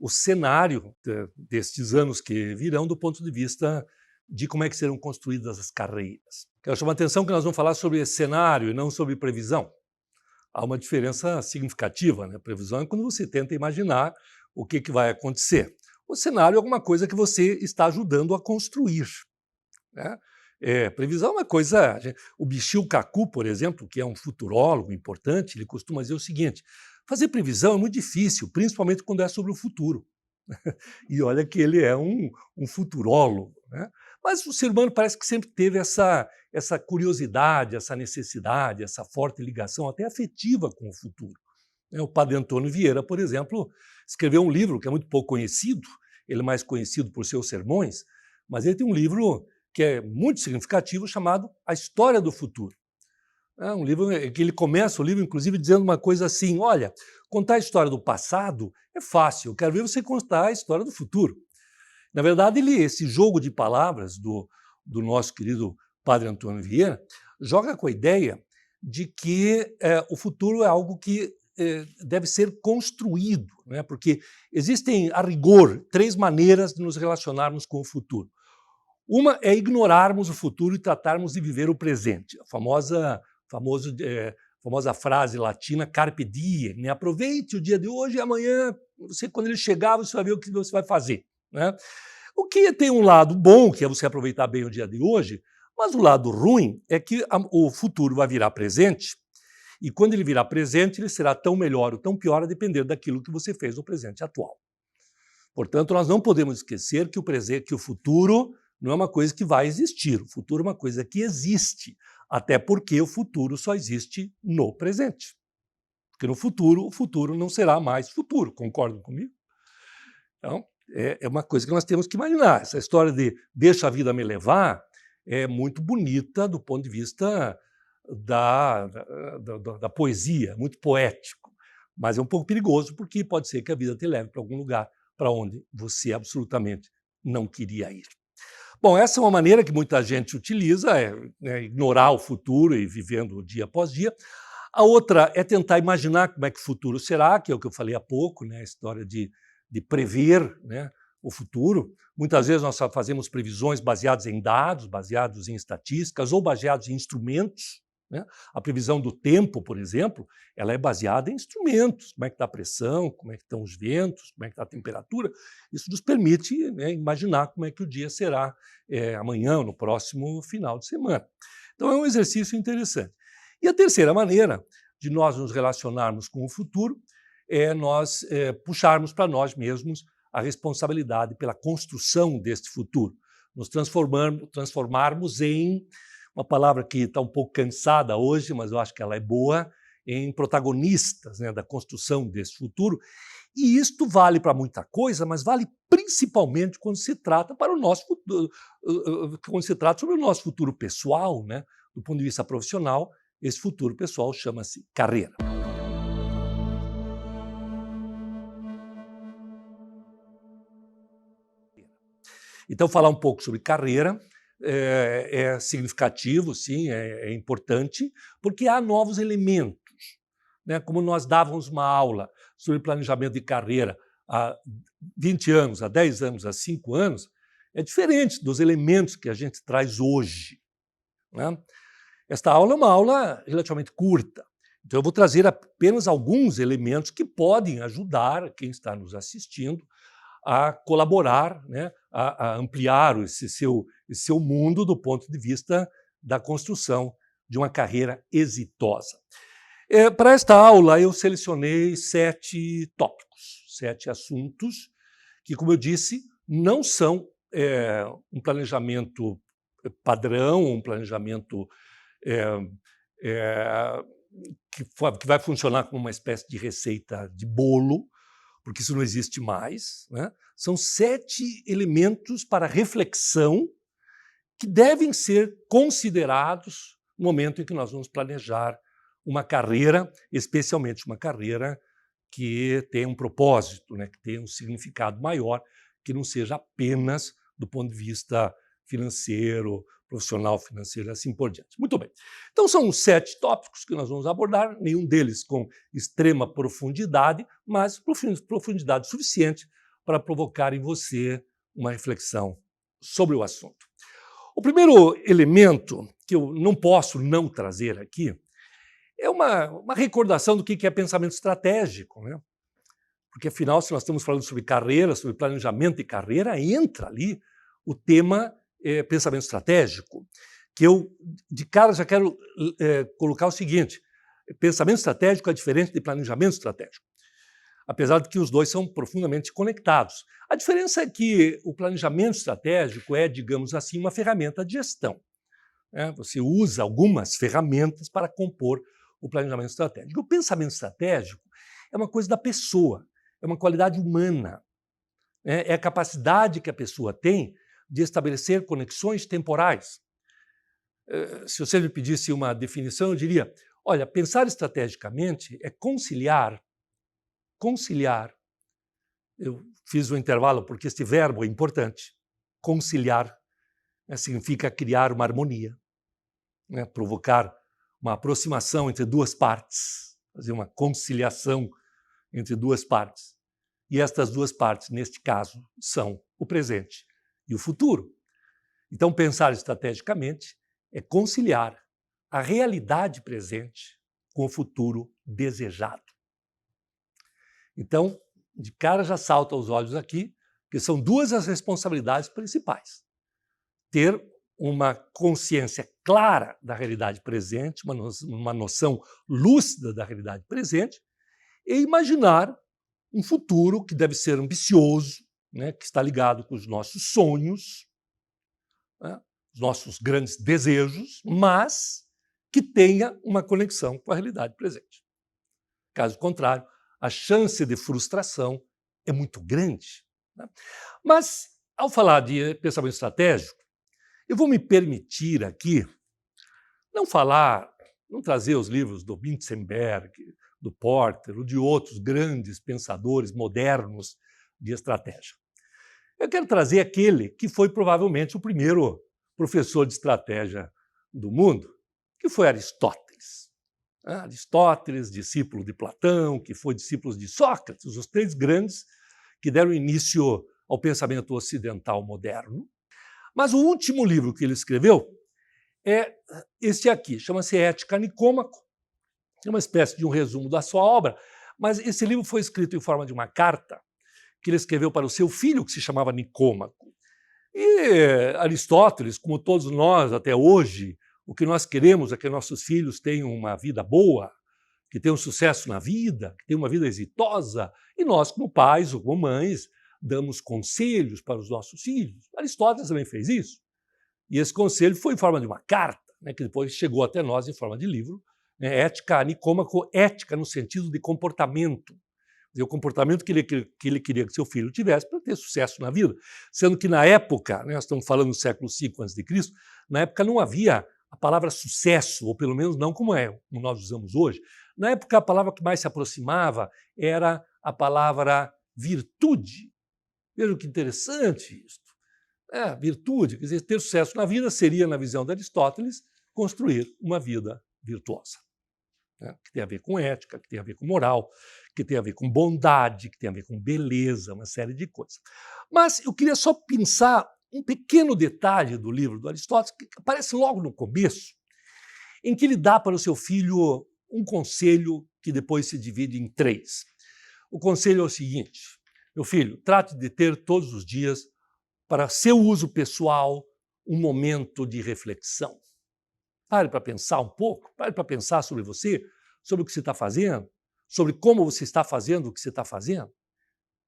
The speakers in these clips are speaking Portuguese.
o cenário destes anos que virão do ponto de vista de como é que serão construídas as carreiras. Quero chamar a atenção que nós vamos falar sobre cenário e não sobre previsão. Há uma diferença significativa, né? Previsão é quando você tenta imaginar o que vai acontecer. O cenário é alguma coisa que você está ajudando a construir, né? Previsão é uma coisa... O Michio Kaku, por exemplo, que é um futurólogo importante, ele costuma dizer o seguinte: fazer previsão é muito difícil, principalmente quando é sobre o futuro. E olha que ele é um futurólogo, né? Mas o ser humano parece que sempre teve essa curiosidade, essa necessidade, essa forte ligação até afetiva com o futuro. O padre Antônio Vieira, por exemplo, escreveu um livro que é muito pouco conhecido, ele é mais conhecido por seus sermões, mas ele tem um livro que é muito significativo chamado A História do Futuro. É um livro que ele começa o livro, inclusive, dizendo uma coisa assim: olha, contar a história do passado é fácil, eu quero ver você contar a história do futuro. Na verdade, esse jogo de palavras do nosso querido padre Antônio Vieira joga com a ideia de que o futuro é algo que deve ser construído, né? Porque existem, a rigor, 3 maneiras de nos relacionarmos com o futuro. Uma é ignorarmos o futuro e tratarmos de viver o presente. A famosa frase latina carpe diem, né? Aproveite o dia de hoje e amanhã, quando ele chegar, você vai ver o que você vai fazer, né? O que tem um lado bom, que é você aproveitar bem o dia de hoje, mas o lado ruim é que o futuro vai virar presente, e quando ele virar presente, ele será tão melhor ou tão pior a depender daquilo que você fez no presente atual. Portanto, nós não podemos esquecer que o futuro não é uma coisa que vai existir, o futuro é uma coisa que existe, até porque o futuro só existe no presente. Porque no futuro, o futuro não será mais futuro, concordam comigo? Então, é uma coisa que nós temos que imaginar. Essa história de deixa a vida me levar é muito bonita do ponto de vista da poesia, muito poético, mas é um pouco perigoso porque pode ser que a vida te leve para algum lugar para onde você absolutamente não queria ir. Bom, essa é uma maneira que muita gente utiliza, ignorar o futuro e vivendo dia após dia. A outra é tentar imaginar como é que o futuro será, que é o que eu falei há pouco, né? A história de prever, né, o futuro. Muitas vezes nós fazemos previsões baseadas em dados, baseados em estatísticas ou baseados em instrumentos, né? A previsão do tempo, por exemplo, ela é baseada em instrumentos. Como é que está a pressão, como é que estão os ventos, como é que está a temperatura. Isso nos permite, né, imaginar como é que o dia será amanhã ou no próximo final de semana. Então é um exercício interessante. E a terceira maneira de nós nos relacionarmos com o futuro é nós puxarmos para nós mesmos a responsabilidade pela construção deste futuro. Nos transformarmos em, uma palavra que está um pouco cansada hoje, mas eu acho que ela é boa, em protagonistas, né, da construção desse futuro. E isto vale para muita coisa, mas vale principalmente quando se trata para o nosso futuro, quando se trata sobre o nosso futuro pessoal, né? Do ponto de vista profissional, esse futuro pessoal chama-se carreira. Então, falar um pouco sobre carreira é significativo, sim, é importante, porque há novos elementos, né? Como nós dávamos uma aula sobre planejamento de carreira há 20 anos, há 10 anos, há 5 anos, é diferente dos elementos que a gente traz hoje, né? Esta aula é uma aula relativamente curta, então eu vou trazer apenas alguns elementos que podem ajudar quem está nos assistindo a colaborar, né, a ampliar esse seu mundo do ponto de vista da construção de uma carreira exitosa. Para esta aula, eu selecionei 7 tópicos, 7 assuntos que, como eu disse, não são um planejamento padrão, um planejamento que vai funcionar como uma espécie de receita de bolo, porque isso não existe mais, né? São 7 elementos para reflexão que devem ser considerados no momento em que nós vamos planejar uma carreira, especialmente uma carreira que tenha um propósito, né? Que tenha um significado maior, que não seja apenas do ponto de vista financeiro, profissional, financeiro e assim por diante. Muito bem. Então são 7 tópicos que nós vamos abordar, nenhum deles com extrema profundidade, mas profundidade suficiente para provocar em você uma reflexão sobre o assunto. O primeiro elemento que eu não posso não trazer aqui é uma recordação do que é pensamento estratégico, né? Porque, afinal, se nós estamos falando sobre carreira, sobre planejamento de carreira, entra ali o tema pensamento estratégico, que eu, de cara, já quero colocar o seguinte: pensamento estratégico é diferente de planejamento estratégico, apesar de que os dois são profundamente conectados. A diferença é que o planejamento estratégico é, digamos assim, uma ferramenta de gestão, né? Você usa algumas ferramentas para compor o planejamento estratégico. O pensamento estratégico é uma coisa da pessoa, é uma qualidade humana, né? É a capacidade que a pessoa tem de estabelecer conexões temporais. Se você me pedisse uma definição, eu diria, olha, pensar estrategicamente é conciliar, eu fiz um intervalo porque este verbo é importante, conciliar, né, significa criar uma harmonia, né, provocar uma aproximação entre duas partes, fazer uma conciliação entre duas partes. E estas duas partes, neste caso, são o presente e o futuro. Então, pensar estrategicamente é conciliar a realidade presente com o futuro desejado. Então, de cara já salta aos olhos aqui que são duas as responsabilidades principais. Ter uma consciência clara da realidade presente, uma noção lúcida da realidade presente, e imaginar um futuro que deve ser ambicioso, né, que está ligado com os nossos sonhos, né, os nossos grandes desejos, mas que tenha uma conexão com a realidade presente. Caso contrário, a chance de frustração é muito grande, né? Mas, ao falar de pensamento estratégico, eu vou me permitir aqui não trazer os livros do Mintzenberg, do Porter ou de outros grandes pensadores modernos de estratégia. Eu quero trazer aquele que foi provavelmente o primeiro professor de estratégia do mundo, que foi Aristóteles. Aristóteles, discípulo de Platão, que foi discípulo de Sócrates, os três grandes que deram início ao pensamento ocidental moderno. Mas o último livro que ele escreveu é este aqui, chama-se Ética Nicômaco. É uma espécie de um resumo da sua obra, mas esse livro foi escrito em forma de uma carta que ele escreveu para o seu filho, que se chamava Nicômaco. E Aristóteles, como todos nós até hoje, o que nós queremos é que nossos filhos tenham uma vida boa, que tenham sucesso na vida, que tenham uma vida exitosa, e nós, como pais ou como mães, damos conselhos para os nossos filhos. Aristóteles também fez isso. E esse conselho foi em forma de uma carta, né, que depois chegou até nós em forma de livro, né, Ética Nicômaco, ética no sentido de comportamento. O comportamento que ele queria que seu filho tivesse para ter sucesso na vida. Sendo que na época, né, nós estamos falando do século V a.C., na época não havia a palavra sucesso, ou pelo menos não como nós usamos hoje. Na época a palavra que mais se aproximava era a palavra virtude. Vejam que interessante isso. Virtude, quer dizer, ter sucesso na vida seria, na visão de Aristóteles, construir uma vida virtuosa. Que tem a ver com ética, que tem a ver com moral, que tem a ver com bondade, que tem a ver com beleza, uma série de coisas. Mas eu queria só pensar um pequeno detalhe do livro do Aristóteles, que aparece logo no começo, em que ele dá para o seu filho um conselho que depois se divide em três. O conselho é o seguinte: meu filho, trate de ter todos os dias, para seu uso pessoal, um momento de reflexão. Pare para pensar um pouco, pare para pensar sobre você, sobre o que você está fazendo, sobre como você está fazendo o que você está fazendo.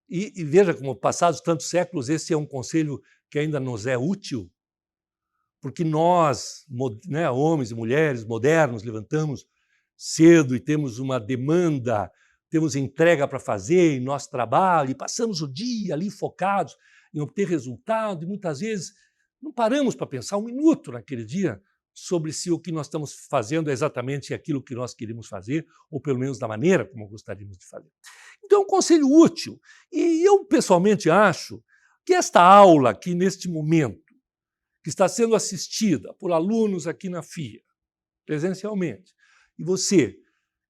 E veja como, passados tantos séculos, esse é um conselho que ainda nos é útil, porque nós, né, homens e mulheres modernos, levantamos cedo e temos uma demanda, temos entrega para fazer em nosso trabalho e passamos o dia ali focados em obter resultado e muitas vezes não paramos para pensar um minuto naquele dia sobre se o que nós estamos fazendo é exatamente aquilo que nós queríamos fazer, ou pelo menos da maneira como gostaríamos de fazer. Então é um conselho útil. E eu pessoalmente acho que esta aula aqui neste momento, que está sendo assistida por alunos aqui na FIA, presencialmente, e você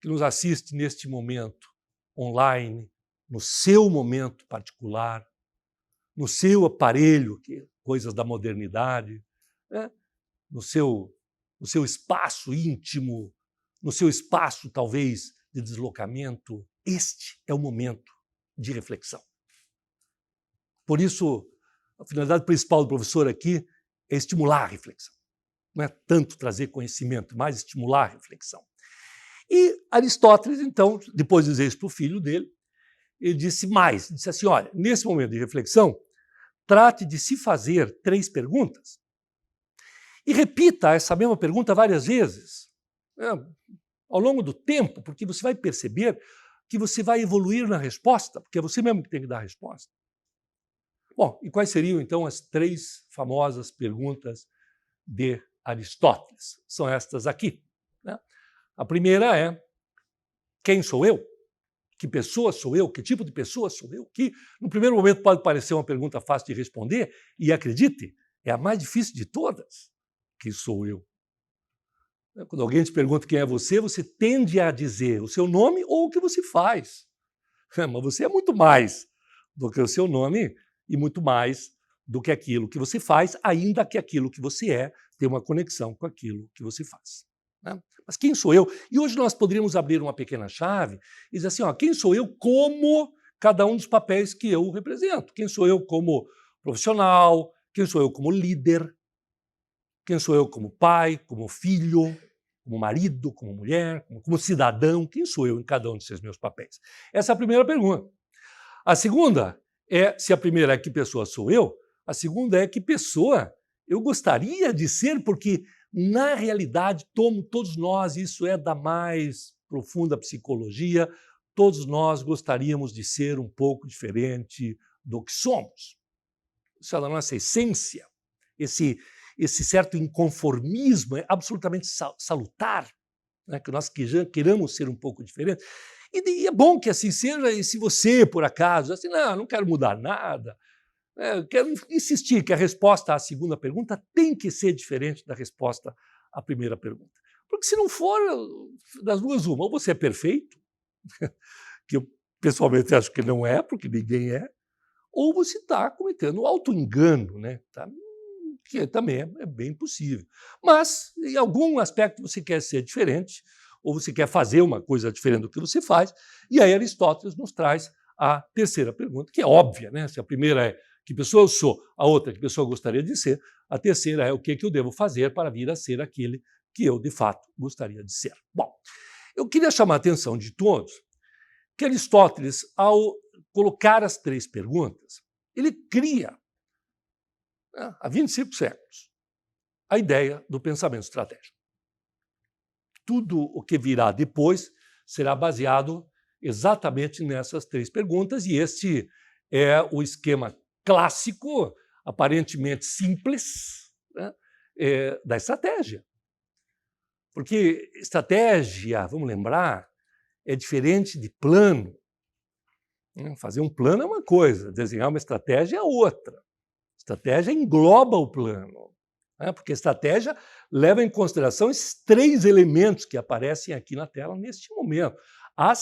que nos assiste neste momento online, no seu momento particular, no seu aparelho, coisas da modernidade, né? no seu espaço íntimo, no seu espaço, talvez, de deslocamento. Este é o momento de reflexão. Por isso, a finalidade principal do professor aqui é estimular a reflexão. Não é tanto trazer conhecimento, mas estimular a reflexão. E Aristóteles, então, depois de dizer isso para o filho dele, ele disse mais, disse assim, olha, nesse momento de reflexão, trate de se fazer 3 perguntas e repita essa mesma pergunta várias vezes, né, ao longo do tempo, porque você vai perceber que você vai evoluir na resposta, porque é você mesmo que tem que dar a resposta. Bom, e quais seriam, então, as 3 famosas perguntas de Aristóteles? São estas aqui, né? A primeira é, quem sou eu? Que pessoa sou eu? Que tipo de pessoa sou eu? Que, no primeiro momento, pode parecer uma pergunta fácil de responder, e acredite, é a mais difícil de todas. Quem sou eu? Quando alguém te pergunta quem é você, você tende a dizer o seu nome ou o que você faz. Mas você é muito mais do que o seu nome e muito mais do que aquilo que você faz, ainda que aquilo que você é tenha uma conexão com aquilo que você faz. Né? Mas quem sou eu? E hoje nós poderíamos abrir uma pequena chave e dizer assim, ó, quem sou eu como cada um dos papéis que eu represento? Quem sou eu como profissional? Quem sou eu como líder? Quem sou eu como pai, como filho, como marido, como mulher, como cidadão? Quem sou eu em cada um desses meus papéis? Essa é a primeira pergunta. A segunda é, se a primeira é que pessoa sou eu, a segunda é que pessoa eu gostaria de ser, porque na realidade todos nós, isso é da mais profunda psicologia, todos nós gostaríamos de ser um pouco diferente do que somos. Isso é da nossa essência. Esse certo inconformismo é absolutamente salutar, né? Que nós queiramos ser um pouco diferentes. E é bom que assim seja, e se você, por acaso, assim, não quero mudar nada, quero insistir que a resposta à segunda pergunta tem que ser diferente da resposta à primeira pergunta. Porque se não for, das duas uma, ou você é perfeito, que eu pessoalmente acho que não é, porque ninguém é, ou você está cometendo auto-engano, né? Que também é bem possível. Mas, em algum aspecto, você quer ser diferente, ou você quer fazer uma coisa diferente do que você faz, e aí Aristóteles nos traz a terceira pergunta, que é óbvia, né? Se a primeira é que pessoa eu sou, a outra é que pessoa eu gostaria de ser, a terceira é o que eu devo fazer para vir a ser aquele que eu, de fato, gostaria de ser. Bom, eu queria chamar a atenção de todos que Aristóteles, ao colocar as 3 perguntas, ele cria, há 25 séculos, a ideia do pensamento estratégico. Tudo o que virá depois será baseado exatamente nessas 3 perguntas, e este é o esquema clássico, aparentemente simples, né, da estratégia. Porque estratégia, vamos lembrar, é diferente de plano. Fazer um plano é uma coisa, desenhar uma estratégia é outra. Estratégia engloba o plano, né? Porque a estratégia leva em consideração esses 3 elementos que aparecem aqui na tela neste momento. A,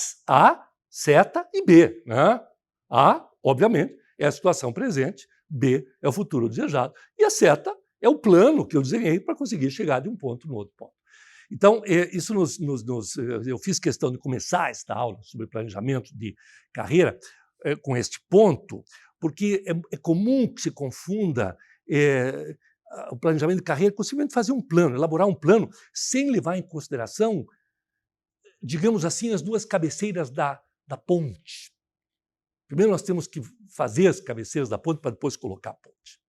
seta e B. Né? A, obviamente, é a situação presente, B é o futuro desejado, e a seta é o plano que eu desenhei para conseguir chegar de um ponto no outro ponto. Então, isso eu fiz questão de começar esta aula sobre planejamento de carreira com este ponto, porque é comum que se confunda o planejamento de carreira com simplesmente fazer um plano, elaborar um plano, sem levar em consideração, digamos assim, as 2 cabeceiras da ponte. Primeiro nós temos que fazer as cabeceiras da ponte para depois colocar a ponte.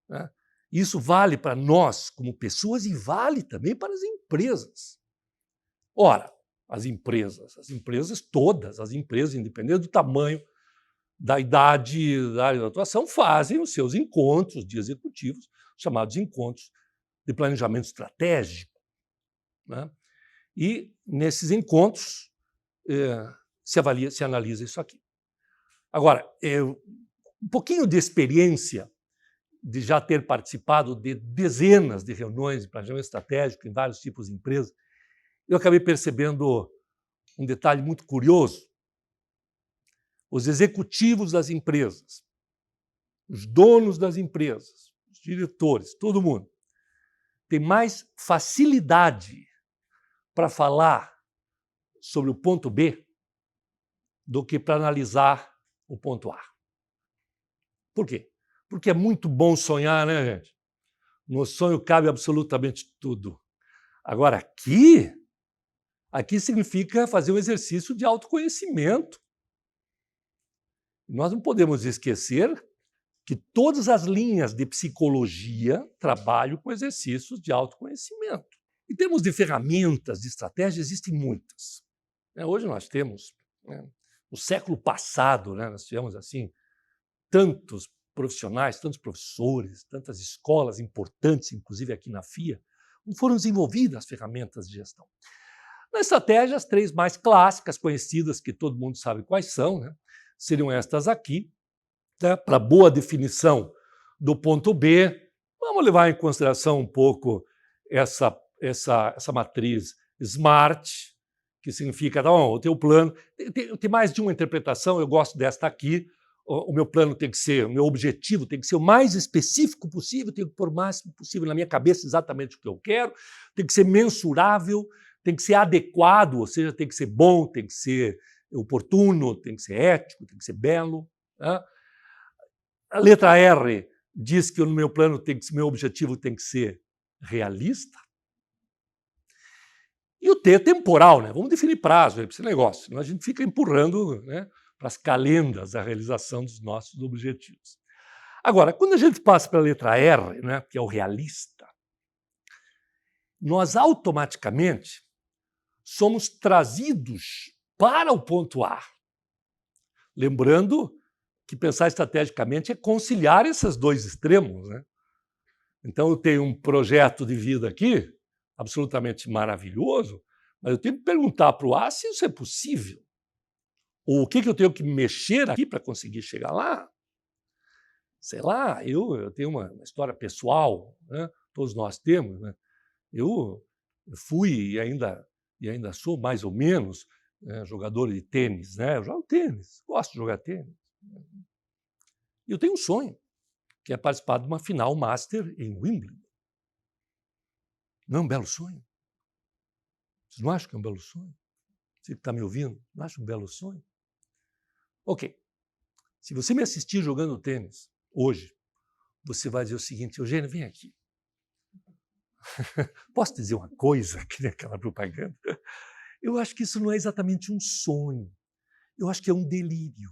Né? Isso vale para nós como pessoas e vale também para as empresas. Ora, as empresas todas, as empresas, independente do tamanho, da idade, da área de atuação, fazem os seus encontros de executivos, chamados encontros de planejamento estratégico. Né? E nesses encontros se analisa isso aqui. Agora, um pouquinho de experiência de já ter participado de dezenas de reuniões de planejamento estratégico em vários tipos de empresas, eu acabei percebendo um detalhe muito curioso. Os executivos das empresas os donos das empresas, os diretores, todo mundo, tem mais facilidade para falar sobre o ponto B do que para analisar o ponto A. Por quê? Porque é muito bom sonhar, né, gente? No sonho cabe absolutamente tudo. Agora, aqui significa fazer um exercício de autoconhecimento. Nós não podemos esquecer que todas as linhas de psicologia trabalham com exercícios de autoconhecimento. Em termos de ferramentas, de estratégias, existem muitas. Hoje nós temos, no século passado, nós tivemos assim tantos profissionais, tantos professores, tantas escolas importantes, inclusive aqui na FIA, onde foram desenvolvidas as ferramentas de gestão. Na estratégia, as 3 mais clássicas, conhecidas, que todo mundo sabe quais são, seriam estas aqui, para boa definição do ponto B. Vamos levar em consideração um pouco essa matriz SMART, que significa, tá bom, o teu plano, tem mais de uma interpretação, eu gosto desta aqui. O meu plano tem que ser, o meu objetivo tem que ser o mais específico possível, tenho que pôr o máximo possível na minha cabeça exatamente o que eu quero, tem que ser mensurável, tem que ser adequado, ou seja, tem que ser bom, tem que ser oportuno, tem que ser ético, tem que ser belo. A letra R diz que o meu plano meu objetivo tem que ser realista. E o T é temporal, vamos definir prazo para esse negócio, senão a gente fica empurrando para as calendas a realização dos nossos objetivos. Agora, quando a gente passa para a letra R, que é o realista, nós automaticamente somos trazidos para o ponto A. Lembrando que pensar estrategicamente é conciliar esses 2 extremos. Então, eu tenho um projeto de vida aqui, absolutamente maravilhoso, mas eu tenho que perguntar para o A se isso é possível. Ou o que eu tenho que mexer aqui para conseguir chegar lá? Sei lá, eu tenho uma história pessoal, todos nós temos. Eu fui e ainda sou mais ou menos jogador de tênis. Eu jogo tênis, gosto de jogar tênis. E eu tenho um sonho, que é participar de uma final Master em Wimbledon. Não é um belo sonho? Vocês não acham que é um belo sonho? Você que está me ouvindo, não acha um belo sonho? Ok. Se você me assistir jogando tênis hoje, você vai dizer o seguinte: Eugênio, vem aqui. Posso dizer uma coisa, que nem aquela propaganda? Eu acho que isso não é exatamente um sonho. Eu acho que é um delírio.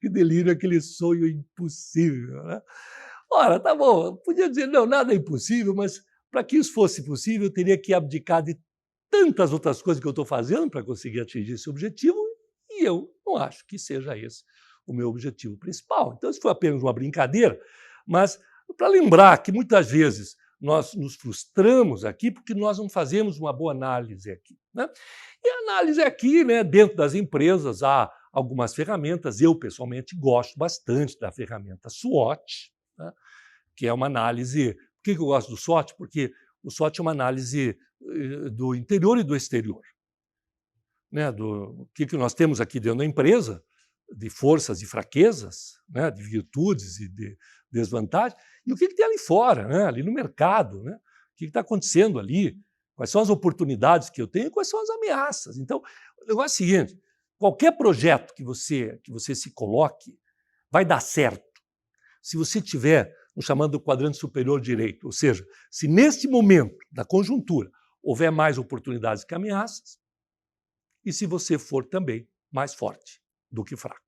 Que delírio, aquele sonho impossível. Ora, tá bom, eu podia dizer, não, nada é impossível, mas para que isso fosse possível, eu teria que abdicar de tantas outras coisas que eu estou fazendo para conseguir atingir esse objetivo, e eu não acho que seja esse o meu objetivo principal. Então, isso foi apenas uma brincadeira, mas para lembrar que muitas vezes nós nos frustramos aqui porque nós não fazemos uma boa análise aqui. E a análise aqui, dentro das empresas, há algumas ferramentas. Eu, pessoalmente, gosto bastante da ferramenta SWOT, que é uma análise... Por que eu gosto do SWOT? Porque o SWOT é uma análise do interior e do exterior. Do que nós temos aqui dentro da empresa, de forças e fraquezas, de virtudes e de desvantagens, e o que tem ali fora, ali no mercado, o que está acontecendo ali, quais são as oportunidades que eu tenho e quais são as ameaças. Então, o negócio é o seguinte: qualquer projeto que você se coloque vai dar certo se você tiver o chamado quadrante superior direito, ou seja, se neste momento da conjuntura houver mais oportunidades que ameaças, e se você for também mais forte do que fraco.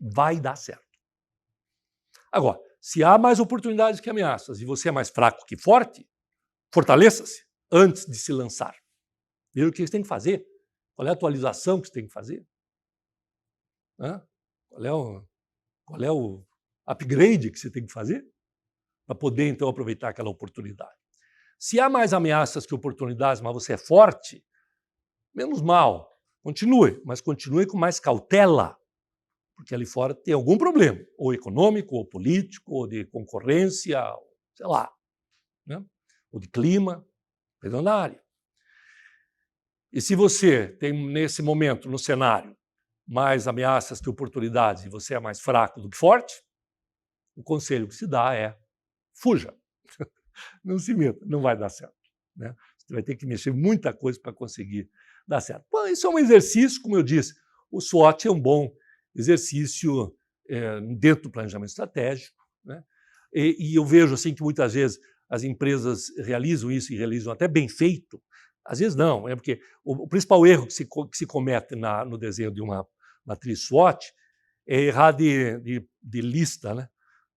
Vai dar certo. Agora, se há mais oportunidades que ameaças e você é mais fraco que forte, fortaleça-se antes de se lançar. Veja o que você tem que fazer. Qual é a atualização que você tem que fazer? Qual é o upgrade que você tem que fazer para poder, então, aproveitar aquela oportunidade? Se há mais ameaças que oportunidades, mas você é forte, menos mal. Continue, mas continue com mais cautela, porque ali fora tem algum problema, ou econômico, ou político, ou de concorrência, sei lá, ou de clima, dependendo da área. E se você tem, nesse momento, no cenário, mais ameaças que oportunidades e você é mais fraco do que forte, o conselho que se dá é fuja. Não se meta, não vai dar certo, né? Você vai ter que mexer muita coisa para conseguir dar certo. Bom, isso é um exercício, como eu disse, o SWOT é um bom exercício dentro do planejamento estratégico, né? E eu vejo assim que muitas vezes as empresas realizam isso e realizam até bem feito. Às vezes não, é porque o principal erro que se comete no desenho de uma matriz SWOT é errar de lista, né?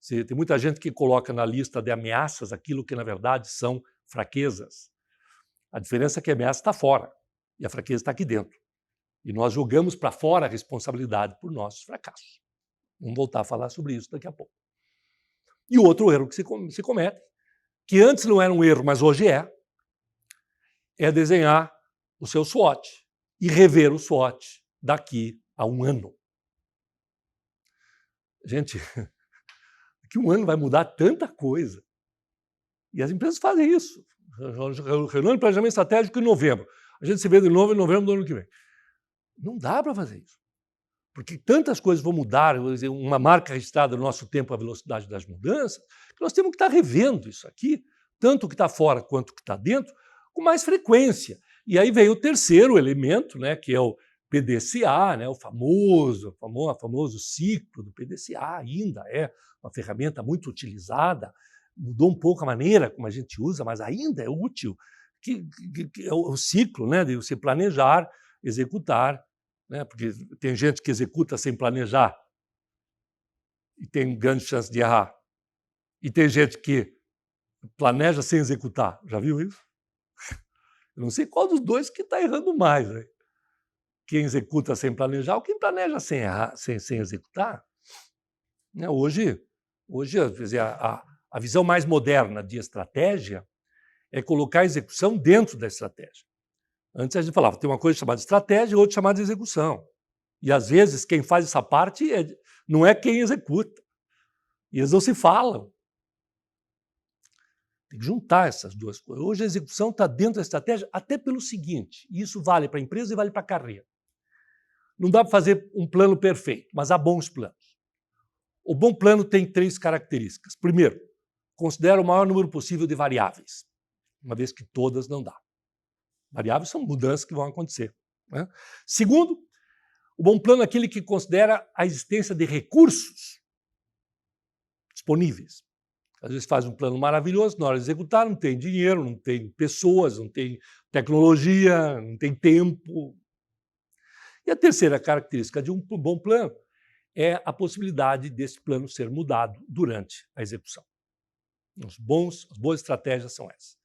Tem muita gente que coloca na lista de ameaças aquilo que, na verdade, são fraquezas. A diferença é que a ameaça está fora e a fraqueza está aqui dentro. E nós jogamos para fora a responsabilidade por nossos fracassos. Vamos voltar a falar sobre isso daqui a pouco. E o outro erro que se comete, que antes não era um erro, mas hoje é desenhar o seu SWOT e rever o SWOT daqui a um ano. Gente, daqui a um ano vai mudar tanta coisa. E as empresas fazem isso. Reunião de planejamento estratégico em novembro. A gente se vê de novo em novembro do ano que vem. Não dá para fazer isso. Porque tantas coisas vão mudar, uma marca registrada no nosso tempo, a velocidade das mudanças, que nós temos que estar revendo isso aqui, tanto o que está fora quanto o que está dentro, com mais frequência. E aí vem o terceiro elemento, né, que é o PDCA, né, o famoso ciclo do PDCA, ainda é uma ferramenta muito utilizada, mudou um pouco a maneira como a gente usa, mas ainda é útil, que é o ciclo, né, de você planejar, executar, né, porque tem gente que executa sem planejar e tem grande chance de errar. E tem gente que planeja sem executar. Já viu isso? Eu não sei qual dos dois que está errando mais, né? Quem executa sem planejar ou quem planeja sem errar, sem executar. Né? Hoje quer dizer, a visão mais moderna de estratégia é colocar a execução dentro da estratégia. Antes a gente falava, tem uma coisa chamada estratégia e outra chamada execução. E às vezes quem faz essa parte não é quem executa. E eles não se falam. Tem que juntar essas duas coisas. Hoje a execução está dentro da estratégia até pelo seguinte, e isso vale para a empresa e vale para a carreira. Não dá para fazer um plano perfeito, mas há bons planos. O bom plano tem 3 características. Primeiro, considera o maior número possível de variáveis, uma vez que todas não dá. Variáveis são mudanças que vão acontecer, né? Segundo, o bom plano é aquele que considera a existência de recursos disponíveis. Às vezes faz um plano maravilhoso, na hora de executar não tem dinheiro, não tem pessoas, não tem tecnologia, não tem tempo. E a terceira característica de um bom plano é a possibilidade desse plano ser mudado durante a execução. As boas estratégias são essas,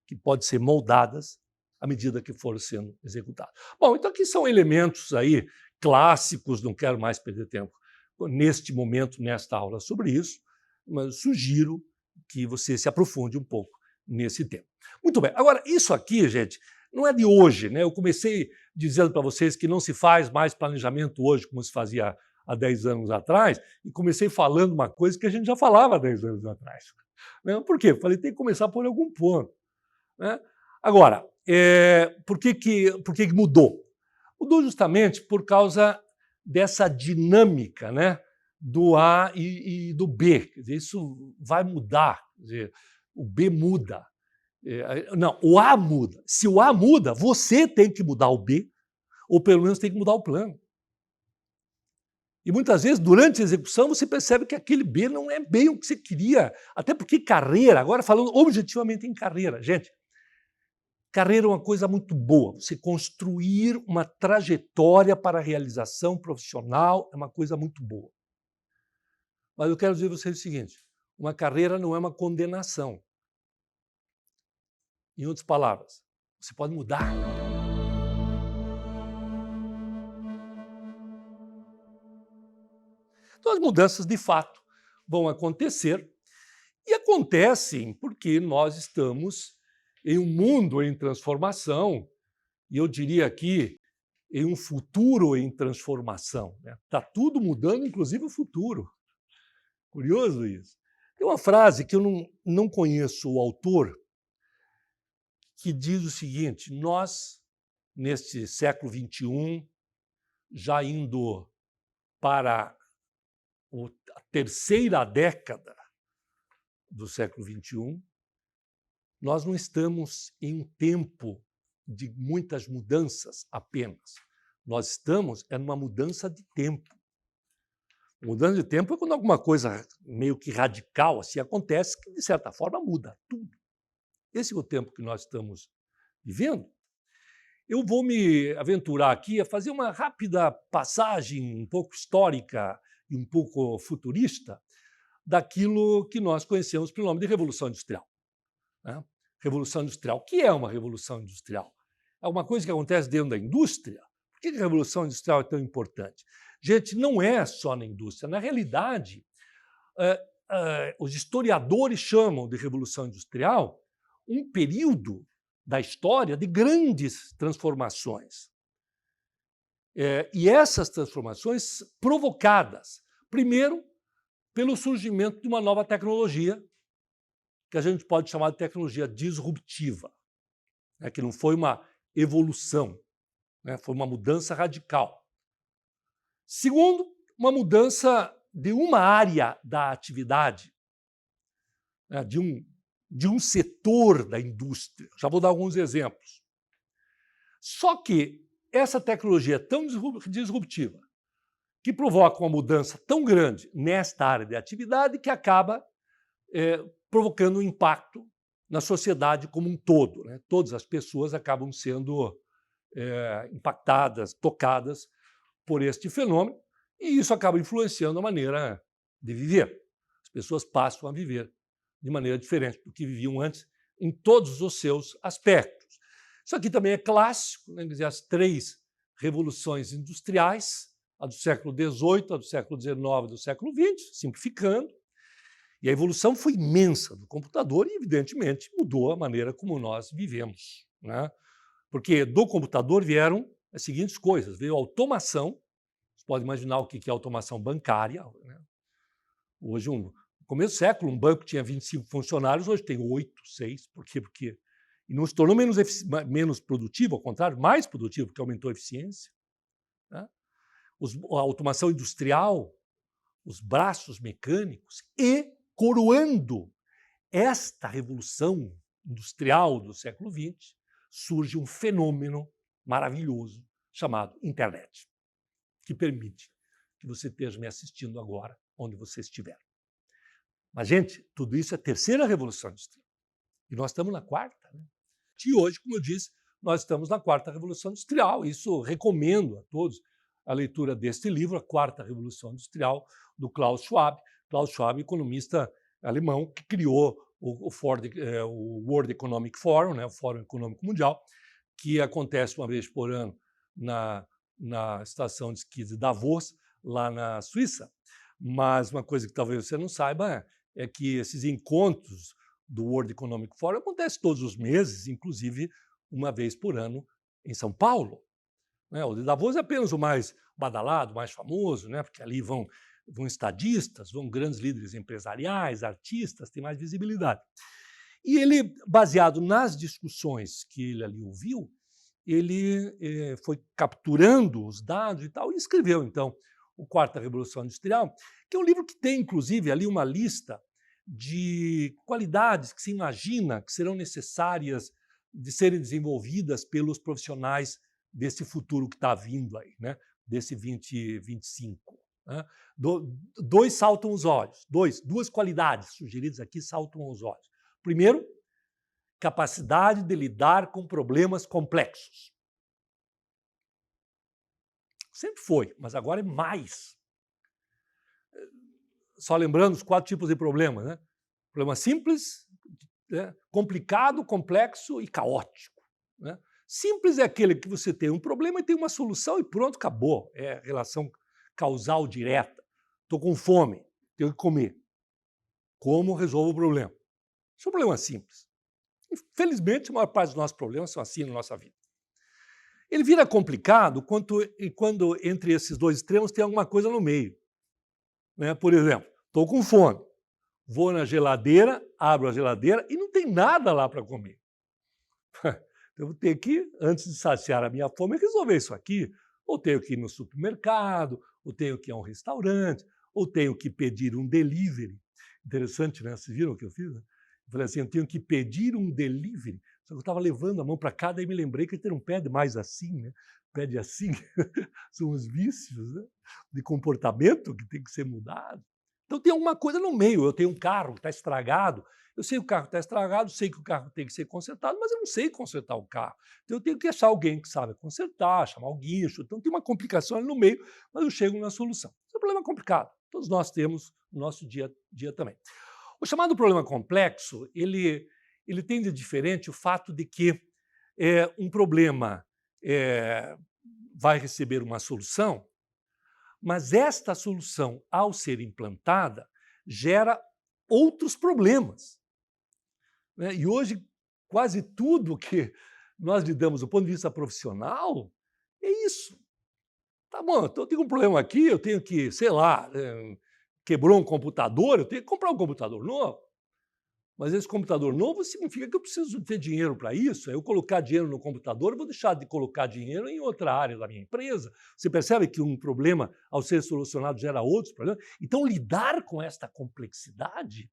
que podem ser moldadas à medida que for sendo executado. Bom, então aqui são elementos aí clássicos, não quero mais perder tempo neste momento, nesta aula sobre isso, mas sugiro que você se aprofunde um pouco nesse tema. Muito bem, agora isso aqui, gente, não é de hoje, né? Eu comecei dizendo para vocês que não se faz mais planejamento hoje como se fazia há 10 anos atrás, e comecei falando uma coisa que a gente já falava há 10 anos atrás. Né? Por quê? Falei, tem que começar por algum ponto. Né? Agora, por que mudou? Mudou justamente por causa dessa dinâmica, né, do A e do B. Quer dizer, isso vai mudar. Quer dizer, o B muda. Não, o A muda. Se o A muda, você tem que mudar o B, ou pelo menos tem que mudar o plano. E muitas vezes, durante a execução, você percebe que aquele B não é bem o que você queria. Até porque carreira, agora falando objetivamente em carreira, gente, carreira é uma coisa muito boa. Você construir uma trajetória para a realização profissional é uma coisa muito boa. Mas eu quero dizer a vocês o seguinte, uma carreira não é uma condenação. Em outras palavras, você pode mudar. Então as mudanças, de fato, vão acontecer e acontecem porque nós estamos em um mundo em transformação e eu diria aqui em um futuro em transformação. Está tudo mudando, inclusive o futuro. Curioso isso. Tem uma frase que eu não conheço o autor, que diz o seguinte, nós, neste século XXI, já indo para a terceira década do século XXI, nós não estamos em um tempo de muitas mudanças apenas. Nós estamos numa mudança de tempo. Mudança de tempo é quando alguma coisa meio que radical assim acontece, que de certa forma muda tudo. Esse é o tempo que nós estamos vivendo. Eu vou me aventurar aqui a fazer uma rápida passagem um pouco histórica e um pouco futurista daquilo que nós conhecemos pelo nome de Revolução Industrial. Né? Revolução Industrial. O que é uma Revolução Industrial? É uma coisa que acontece dentro da indústria? Por que a Revolução Industrial é tão importante? Gente, não é só na indústria. Na realidade, os historiadores chamam de Revolução Industrial um período da história de grandes transformações. E essas transformações provocadas, primeiro, pelo surgimento de uma nova tecnologia, que a gente pode chamar de tecnologia disruptiva, né, que não foi uma evolução, né, foi uma mudança radical. Segundo, uma mudança de uma área da atividade, né, de um setor da indústria. Já vou dar alguns exemplos. Só que essa tecnologia é tão disruptiva que provoca uma mudança tão grande nesta área de atividade que acaba provocando um impacto na sociedade como um todo. Né? Todas as pessoas acabam sendo impactadas, tocadas por este fenômeno, e isso acaba influenciando a maneira de viver. As pessoas passam a viver de maneira diferente do que viviam antes, em todos os seus aspectos. Isso aqui também é clássico, né? Quer dizer, as três revoluções industriais, a do século XVIII, a do século XIX e do século XX, simplificando. E a evolução foi imensa do computador e, evidentemente, mudou a maneira como nós vivemos. Né? Porque do computador vieram as seguintes coisas. Veio a automação, você pode imaginar o que é automação bancária. Né? Hoje, no começo do século, um banco tinha 25 funcionários, hoje tem 8, 6. Por quê? Porque não se tornou menos produtivo, ao contrário, mais produtivo, porque aumentou a eficiência. Né? A automação industrial, os braços mecânicos e, coroando esta revolução industrial do século XX, surge um fenômeno maravilhoso chamado internet, que permite que você esteja me assistindo agora, onde você estiver. Mas, gente, tudo isso é a terceira revolução industrial. E nós estamos na quarta. Né? E hoje, como eu disse, nós estamos na quarta revolução industrial. Isso recomendo a todos a leitura deste livro, A Quarta Revolução Industrial, do Klaus Schwab. Klaus Schwab, economista alemão, que criou o World Economic Forum, né, o Fórum Econômico Mundial, que acontece uma vez por ano na estação de esqui de Davos, lá na Suíça. Mas uma coisa que talvez você não saiba é que esses encontros do World Economic Forum acontecem todos os meses, inclusive uma vez por ano em São Paulo. O de Davos é apenas o mais badalado, o mais famoso, né? Porque ali vão estadistas, vão grandes líderes empresariais, artistas, tem mais visibilidade. E ele, baseado nas discussões que ele ali ouviu, ele foi capturando os dados e tal, e escreveu, então, o Quarta Revolução Industrial, que é um livro que tem, inclusive, ali uma lista de qualidades que se imagina que serão necessárias de serem desenvolvidas pelos profissionais desse futuro que está vindo aí, né? Desse 2025. Né? Dois saltam os olhos, duas qualidades sugeridas aqui saltam aos olhos. Primeiro, capacidade de lidar com problemas complexos. Sempre foi, mas agora é mais. Só lembrando os 4 tipos de problemas, né? Problema simples, né? Complicado, complexo e caótico. Né? Simples é aquele que você tem um problema e tem uma solução e pronto, acabou. É relação causal direta. Estou com fome, tenho que comer. Como resolvo o problema? Isso é um problema simples. Infelizmente, a maior parte dos nossos problemas são assim na nossa vida. Ele vira complicado quando entre esses dois extremos tem alguma coisa no meio. Né? Por exemplo, estou com fome, vou na geladeira, abro a geladeira e não tem nada lá para comer. Eu vou ter que, antes de saciar a minha fome, resolver isso aqui. Ou tenho que ir no supermercado, ou tenho que ir a um restaurante, ou tenho que pedir um delivery. Interessante, né? Vocês viram o que eu fiz? Né? Eu falei assim, eu tenho que pedir um delivery. Só que eu estava levando a mão para cá, daí me lembrei que ele não pede mais assim, né? Pede assim. São os vícios, né? De comportamento que tem que ser mudado. Então tem alguma coisa no meio. Eu tenho um carro que está estragado, eu sei que o carro está estragado, sei que o carro tem que ser consertado, mas eu não sei consertar o carro. Então eu tenho que achar alguém que sabe consertar, chamar o guincho. Então tem uma complicação ali no meio, mas eu chego na solução. Esse é um problema complicado. Todos nós temos no nosso dia a dia também. O chamado problema complexo, ele tem de diferente o fato de que um problema vai receber uma solução, mas esta solução, ao ser implantada, gera outros problemas. Né? E hoje, quase tudo que nós lidamos do ponto de vista profissional é isso. Tá bom, então eu tenho um problema aqui, eu tenho que, sei lá, quebrou um computador, eu tenho que comprar um computador novo. Mas esse computador novo significa que eu preciso ter dinheiro para isso. Eu colocar dinheiro no computador, eu vou deixar de colocar dinheiro em outra área da minha empresa. Você percebe que um problema, ao ser solucionado, gera outros problemas? Então, lidar com essa complexidade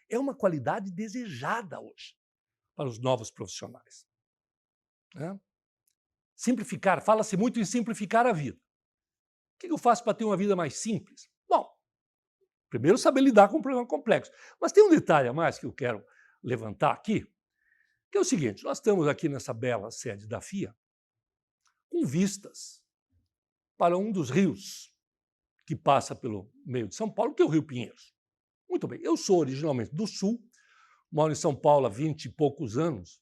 é uma qualidade desejada hoje para os novos profissionais. Né? Simplificar, fala-se muito em simplificar a vida. O que eu faço para ter uma vida mais simples? Bom, primeiro, saber lidar com um problema complexo. Mas tem um detalhe a mais que eu quero levantar aqui, que é o seguinte, nós estamos aqui nessa bela sede da FIA com vistas para um dos rios que passa pelo meio de São Paulo, que é o Rio Pinheiros. Muito bem, eu sou originalmente do Sul, moro em São Paulo há 20 e poucos anos,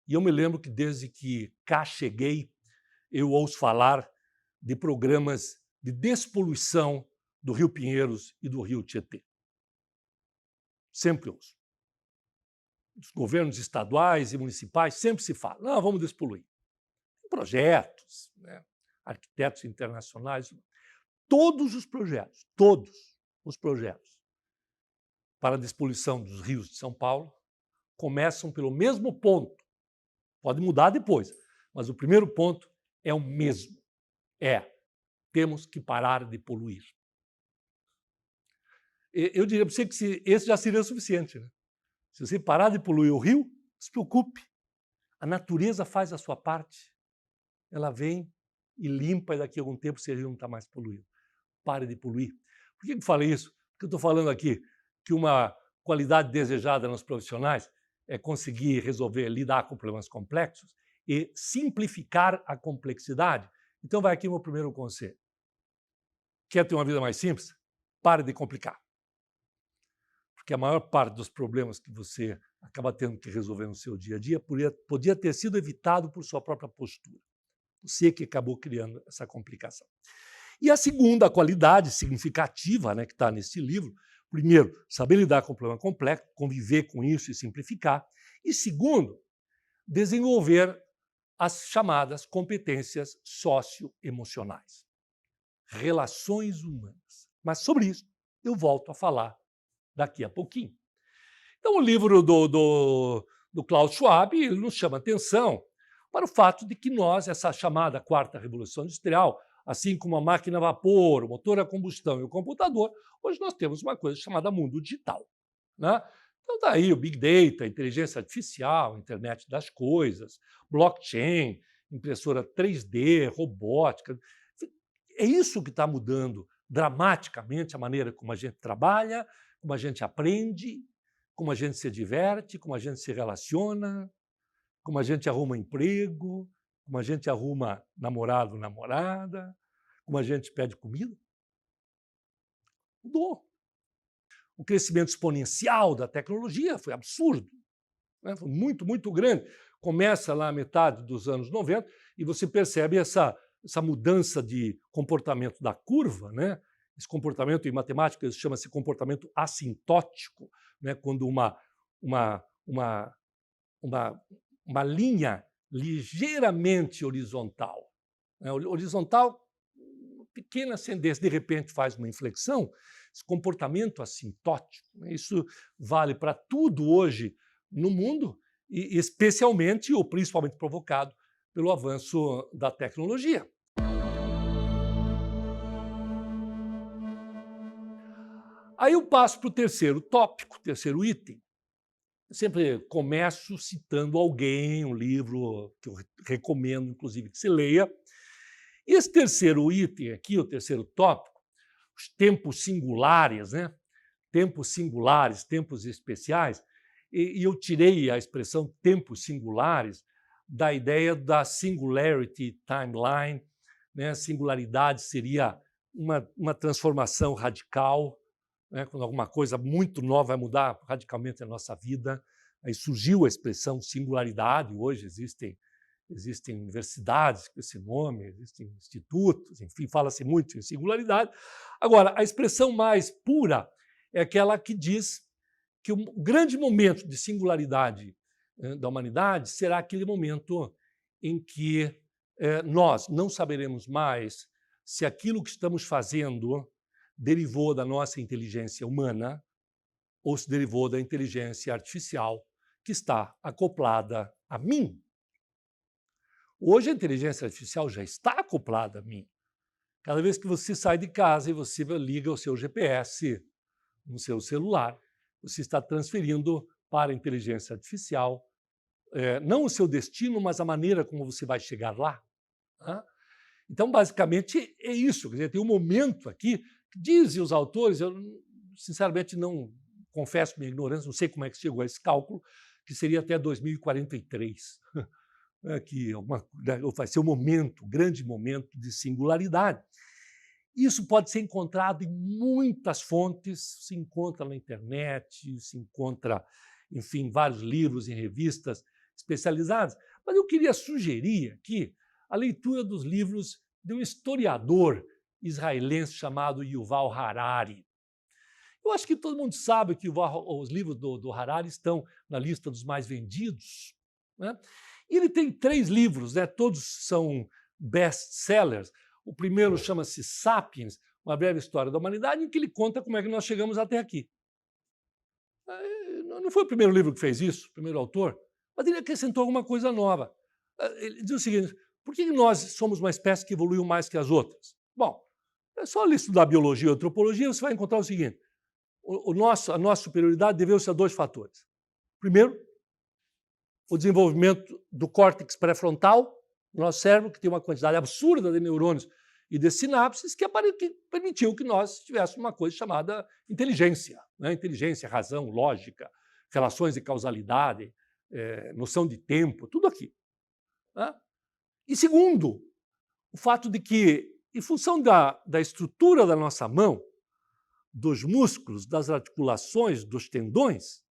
e eu me lembro que desde que cá cheguei, eu ouço falar de programas de despoluição do Rio Pinheiros e do Rio Tietê. Sempre ouço. Os governos estaduais e municipais sempre se fala, não, vamos despoluir. Tem projetos, né? Arquitetos internacionais, todos os projetos para a despoluição dos rios de São Paulo começam pelo mesmo ponto. Pode mudar depois, mas o primeiro ponto é o mesmo. Temos que parar de poluir. Eu diria para você que esse já seria o suficiente. Né? Se você parar de poluir o rio, não se preocupe. A natureza faz a sua parte. Ela vem e limpa e daqui a algum tempo o rio não está mais poluído. Pare de poluir. Por que eu falei isso? Porque eu estou falando aqui que uma qualidade desejada nos profissionais é conseguir resolver, lidar com problemas complexos e simplificar a complexidade. Então vai aqui o meu primeiro conselho. Quer ter uma vida mais simples? Pare de complicar. Porque a maior parte dos problemas que você acaba tendo que resolver no seu dia a dia podia ter sido evitado por sua própria postura. Você que acabou criando essa complicação. E a segunda qualidade significativa, né, que está nesse livro, primeiro, saber lidar com o problema complexo, conviver com isso e simplificar. E segundo, desenvolver as chamadas competências socioemocionais. Relações humanas. Mas sobre isso eu volto a falar daqui a pouquinho. Então o livro do Klaus Schwab nos chama atenção para o fato de que nós, essa chamada quarta revolução industrial, assim como a máquina a vapor, o motor a combustão e o computador, hoje nós temos uma coisa chamada mundo digital. Né? Então daí o Big Data, inteligência artificial, internet das coisas, blockchain, impressora 3D, robótica. É isso que está mudando dramaticamente a maneira como a gente trabalha, como a gente aprende, como a gente se diverte, como a gente se relaciona, como a gente arruma emprego, como a gente arruma namorado, namorada, como a gente pede comida. Mudou. O crescimento exponencial da tecnologia foi absurdo. Né? Foi muito, muito grande. Começa lá a metade dos anos 90 e você percebe essa mudança de comportamento da curva, né? Esse comportamento em matemática chama-se comportamento assintótico, né? Quando uma linha ligeiramente horizontal, né? Horizontal, pequena ascendência, de repente faz uma inflexão, esse comportamento assintótico, né? Isso vale para tudo hoje no mundo, e especialmente ou principalmente provocado pelo avanço da tecnologia. Aí eu passo para o terceiro tópico, terceiro item. Eu sempre começo citando alguém, um livro que eu recomendo, inclusive, que se leia. E esse terceiro item aqui, o terceiro tópico, os tempos singulares, né? Tempos singulares, tempos especiais, e eu tirei a expressão tempos singulares da ideia da singularity timeline, né? Singularidade seria uma transformação radical, né? Quando alguma coisa muito nova vai mudar radicalmente a nossa vida. Aí surgiu a expressão singularidade, hoje existem universidades com esse nome, existem institutos, enfim, fala-se muito em singularidade. Agora, a expressão mais pura é aquela que diz que o grande momento de singularidade da humanidade será aquele momento em que nós não saberemos mais se aquilo que estamos fazendo derivou da nossa inteligência humana ou se derivou da inteligência artificial que está acoplada a mim. Hoje a inteligência artificial já está acoplada a mim. Cada vez que você sai de casa e você liga o seu GPS no seu celular, você está transferindo para a inteligência artificial não o seu destino, mas a maneira como você vai chegar lá. Tá? Então, basicamente, é isso. Quer dizer, tem um momento aqui, que dizem os autores, eu sinceramente não confesso minha ignorância, não sei como é que chegou a esse cálculo, que seria até 2043. Que vai ser um momento, um grande momento de singularidade. Isso pode ser encontrado em muitas fontes, se encontra na internet, se encontra, enfim, em vários livros e revistas especializadas. Mas eu queria sugerir aqui a leitura dos livros de um historiador israelense chamado Yuval Harari. Eu acho que todo mundo sabe que os livros do Harari estão na lista dos mais vendidos, né? E ele tem 3 livros, né? Todos são best-sellers. O primeiro chama-se Sapiens, uma breve história da humanidade, em que ele conta como é que nós chegamos até aqui. Não foi o primeiro livro que fez isso, o primeiro autor, mas ele acrescentou alguma coisa nova. Ele diz o seguinte: por que nós somos uma espécie que evoluiu mais que as outras? Bom, é só estudar biologia e antropologia, você vai encontrar o seguinte: a nossa superioridade deveu-se a 2 fatores. Primeiro, o desenvolvimento do córtex pré-frontal do nosso cérebro, que tem uma quantidade absurda de neurônios e de sinapses, que permitiu que nós tivéssemos uma coisa chamada inteligência. Né? Inteligência, razão, lógica, relações de causalidade, noção de tempo, tudo aqui. Né? E segundo, o fato de que, em função da estrutura da nossa mão, dos músculos, das articulações, dos tendões,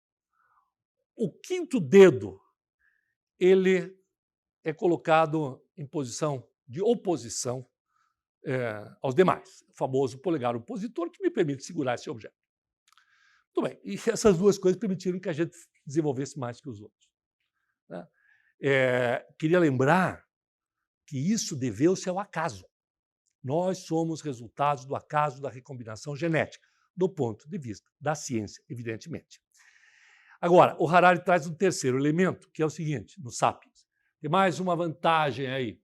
o 5º dedo ele é colocado em posição de oposição aos demais. O famoso polegar opositor, que me permite segurar esse objeto. Muito bem, e essas 2 coisas permitiram que a gente desenvolvesse mais que os outros. Né? Queria lembrar que isso deveu-se ao acaso. Nós somos resultados do acaso da recombinação genética, do ponto de vista da ciência, evidentemente. Agora, o Harari traz um terceiro elemento, que é o seguinte, no Sapiens. Tem mais uma vantagem aí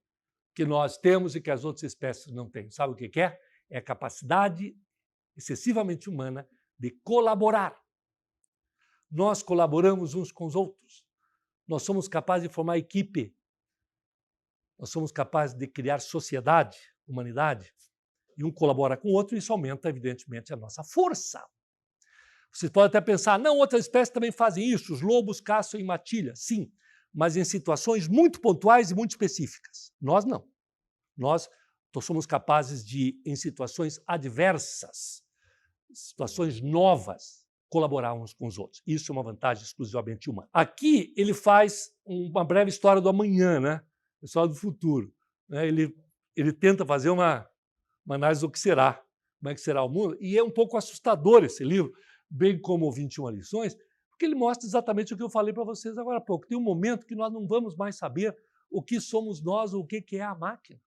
que nós temos e que as outras espécies não têm. Sabe o que é? É a capacidade excessivamente humana de colaborar. Nós colaboramos uns com os outros. Nós somos capazes de formar equipe. Nós somos capazes de criar sociedade, humanidade. E um colabora com o outro, e isso aumenta, evidentemente, a nossa força. Vocês podem até pensar, não, outras espécies também fazem isso, os lobos caçam em matilha. Sim, mas em situações muito pontuais e muito específicas. Nós não. Nós somos capazes de, em situações adversas, situações novas, colaborar uns com os outros. Isso é uma vantagem exclusivamente humana. Aqui ele faz uma breve história do amanhã, né? História do futuro. Né? Ele tenta fazer uma análise do que será, como é que será o mundo, e é um pouco assustador esse livro, bem como 21 lições, porque ele mostra exatamente o que eu falei para vocês agora há pouco. Tem um momento que nós não vamos mais saber o que somos nós ou o que é a máquina.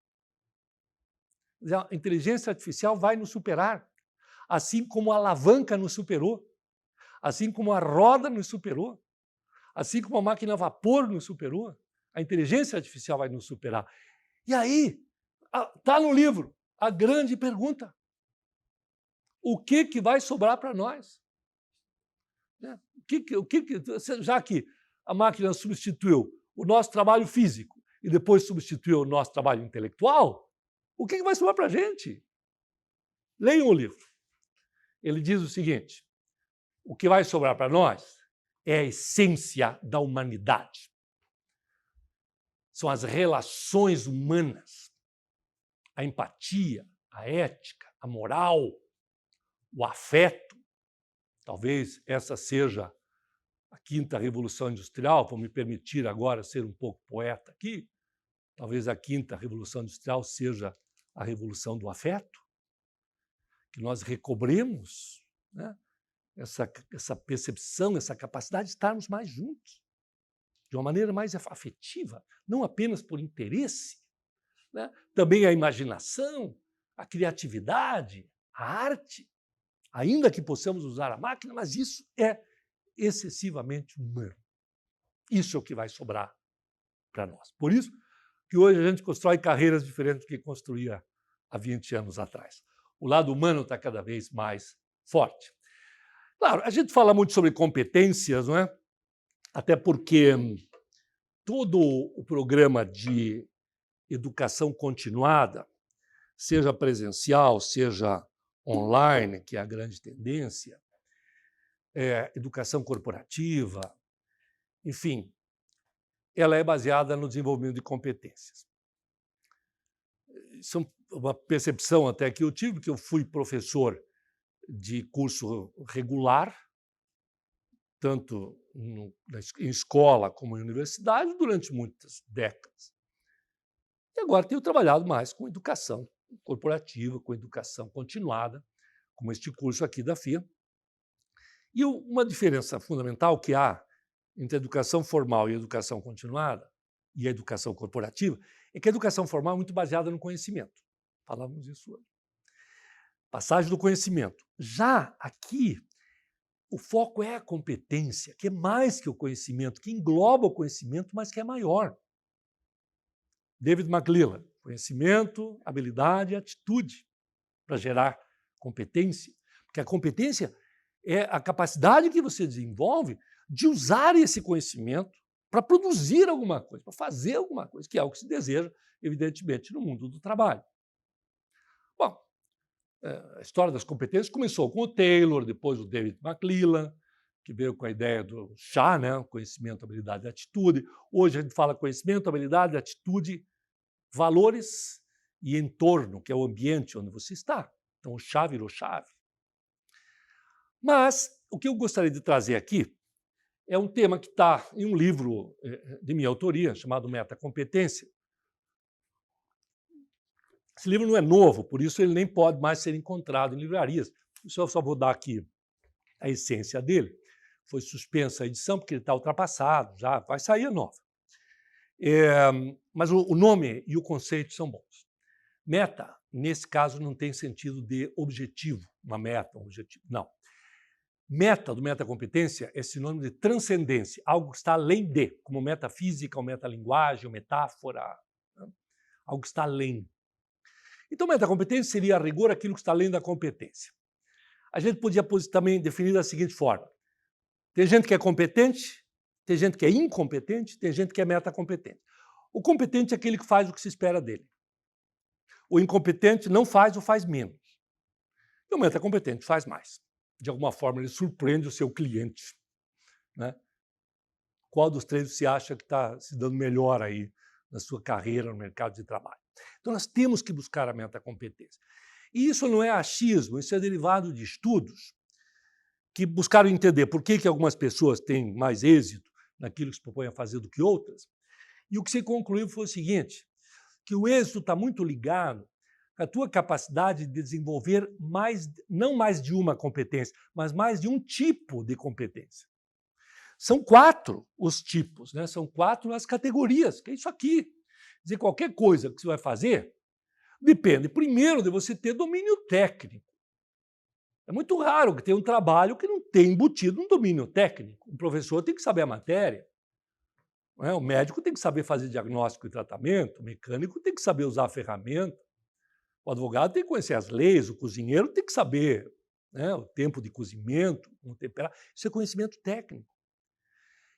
A inteligência artificial vai nos superar, assim como a alavanca nos superou, assim como a roda nos superou, assim como a máquina a vapor nos superou. A inteligência artificial vai nos superar. E aí, está no livro a grande pergunta. O que vai sobrar para nós? Né? Já que a máquina substituiu o nosso trabalho físico e depois substituiu o nosso trabalho intelectual, o que vai sobrar para a gente? Leiam o livro. Ele diz o seguinte: o que vai sobrar para nós é a essência da humanidade. São as relações humanas, a empatia, a ética, a moral, o afeto. Talvez essa seja a quinta revolução industrial, vou me permitir agora ser um pouco poeta aqui. Talvez a quinta revolução industrial seja a revolução do afeto, que nós recobremos, né, essa percepção, essa capacidade de estarmos mais juntos, de uma maneira mais afetiva, não apenas por interesse, né? Também a imaginação, a criatividade, a arte, ainda que possamos usar a máquina, mas isso é excessivamente humano. Isso é o que vai sobrar para nós. Por isso que hoje a gente constrói carreiras diferentes do que construía há 20 anos atrás. O lado humano está cada vez mais forte. Claro, a gente fala muito sobre competências, não é? Até porque todo o programa de educação continuada, seja presencial, seja online, que é a grande tendência, educação corporativa, enfim, ela é baseada no desenvolvimento de competências. Isso é uma percepção até que eu tive, porque eu fui professor de curso regular, tanto em escola como em universidade, durante muitas décadas. E agora tenho trabalhado mais com educação corporativa, com educação continuada, como este curso aqui da FIA. E uma diferença fundamental que há entre a educação formal e a educação continuada, e a educação corporativa, é que a educação formal é muito baseada no conhecimento. Falávamos isso hoje. Passagem do conhecimento. Já aqui, o foco é a competência, que é mais que o conhecimento, que engloba o conhecimento, mas que é maior. David McClelland, conhecimento, habilidade, atitude para gerar competência. Porque a competência é a capacidade que você desenvolve de usar esse conhecimento para produzir alguma coisa, para fazer alguma coisa, que é o que se deseja, evidentemente, no mundo do trabalho. Bom, a história das competências começou com o Taylor, depois o David McClelland, que veio com a ideia do chá, né? Conhecimento, habilidade e atitude. Hoje a gente fala conhecimento, habilidade, atitude, valores e entorno, que é o ambiente onde você está. Então o chá virou chave. Mas o que eu gostaria de trazer aqui é um tema que está em um livro de minha autoria, chamado Metacompetência. Esse livro não é novo, por isso ele nem pode mais ser encontrado em livrarias. Eu só vou dar aqui a essência dele. Foi suspensa a edição porque ele está ultrapassado, já vai sair a nova. Mas o nome e o conceito são bons. Meta, nesse caso, não tem sentido de objetivo, uma meta, um objetivo, não. Meta, do metacompetência, é sinônimo de transcendência, algo que está além de, como metafísica, ou metalinguagem, ou metáfora, né? Algo que está além. Então, metacompetência seria, a rigor, aquilo que está além da competência. A gente podia também definir da seguinte forma: tem gente que é competente, tem gente que é incompetente, tem gente que é metacompetente. O competente é aquele que faz o que se espera dele. O incompetente não faz ou faz menos. E o metacompetente faz mais. De alguma forma, ele surpreende o seu cliente, né? Qual dos três você acha que está se dando melhor aí na sua carreira, no mercado de trabalho? Então, nós temos que buscar a metacompetência. E isso não é achismo, isso é derivado de estudos que buscaram entender por que algumas pessoas têm mais êxito naquilo que se propõem a fazer do que outras. E o que se concluiu foi o seguinte, que o êxito está muito ligado à tua capacidade de desenvolver não mais de uma competência, mas mais de um tipo de competência. São 4 os tipos, né? São 4 as categorias, que é isso aqui. Quer dizer, qualquer coisa que você vai fazer depende, primeiro, de você ter domínio técnico. É muito raro que tenha um trabalho que não tenha embutido um domínio técnico. O professor tem que saber a matéria. Não é? O médico tem que saber fazer diagnóstico e tratamento, o mecânico tem que saber usar a ferramenta, o advogado tem que conhecer as leis, o cozinheiro tem que saber, né, o tempo de cozimento, como temperar. Isso é conhecimento técnico.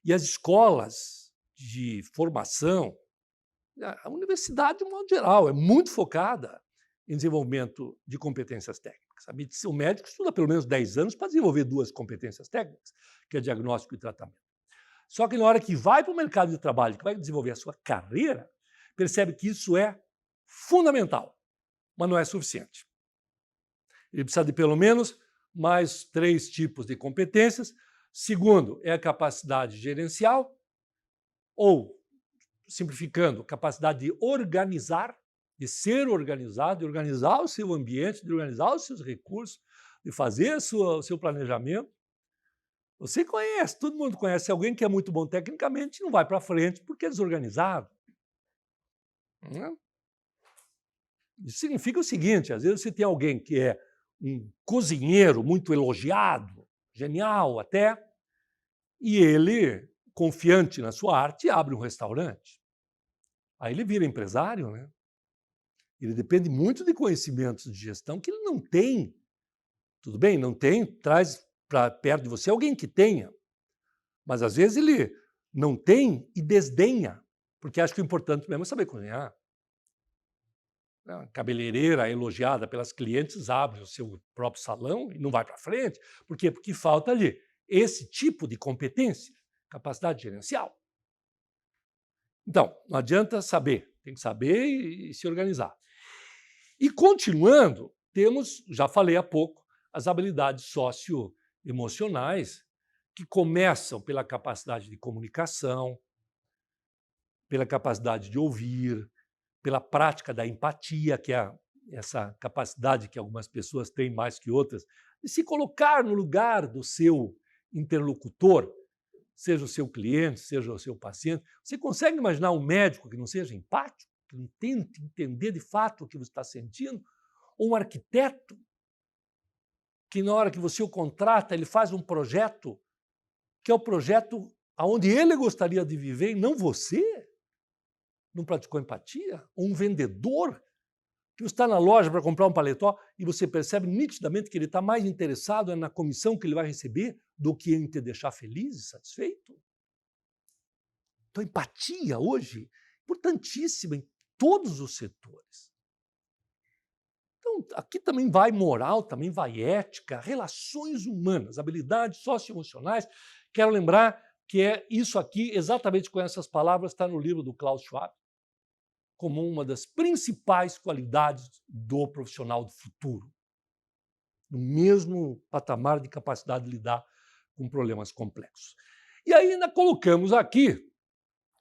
E as escolas de formação, a universidade, de um modo geral, é muito focada em desenvolvimento de competências técnicas. O médico estuda pelo menos 10 anos para desenvolver 2 competências técnicas, que é diagnóstico e tratamento. Só que na hora que vai para o mercado de trabalho, que vai desenvolver a sua carreira, percebe que isso é fundamental, mas não é suficiente. Ele precisa de pelo menos mais 3 tipos de competências. Segundo, é a capacidade gerencial, ou, simplificando, capacidade de organizar, de ser organizado, de organizar o seu ambiente, de organizar os seus recursos, de fazer o seu planejamento. Você conhece, todo mundo conhece alguém que é muito bom tecnicamente e não vai para frente porque é desorganizado. Isso significa o seguinte, às vezes você tem alguém que é um cozinheiro muito elogiado, genial até, e ele, confiante na sua arte, abre um restaurante. Aí ele vira empresário, né? Ele depende muito de conhecimentos de gestão que ele não tem. Tudo bem, não tem, traz para perto de você alguém que tenha. Mas às vezes ele não tem e desdenha, porque acha que o importante mesmo é saber cozinhar. A cabeleireira elogiada pelas clientes abre o seu próprio salão e não vai para frente. Por quê? Porque falta ali esse tipo de competência, capacidade gerencial. Então, não adianta saber, tem que saber e se organizar. E continuando, temos, já falei há pouco, as habilidades socioemocionais, que começam pela capacidade de comunicação, pela capacidade de ouvir, pela prática da empatia, que é essa capacidade que algumas pessoas têm mais que outras, de se colocar no lugar do seu interlocutor, seja o seu cliente, seja o seu paciente. Você consegue imaginar um médico que não seja empático, que não tente entender de fato o que você está sentindo? Ou um arquiteto que, na hora que você o contrata, ele faz um projeto que é o projeto aonde ele gostaria de viver e não você? Não praticou empatia? Ou um vendedor que está na loja para comprar um paletó e você percebe nitidamente que ele está mais interessado na comissão que ele vai receber do que em te deixar feliz e satisfeito? Então, empatia hoje é importantíssima em todos os setores. Então, aqui também vai moral, também vai ética, relações humanas, habilidades socioemocionais. Quero lembrar que é isso aqui, exatamente com essas palavras, está no livro do Klaus Schwab, como uma das principais qualidades do profissional do futuro, no mesmo patamar de capacidade de lidar com problemas complexos. E ainda colocamos aqui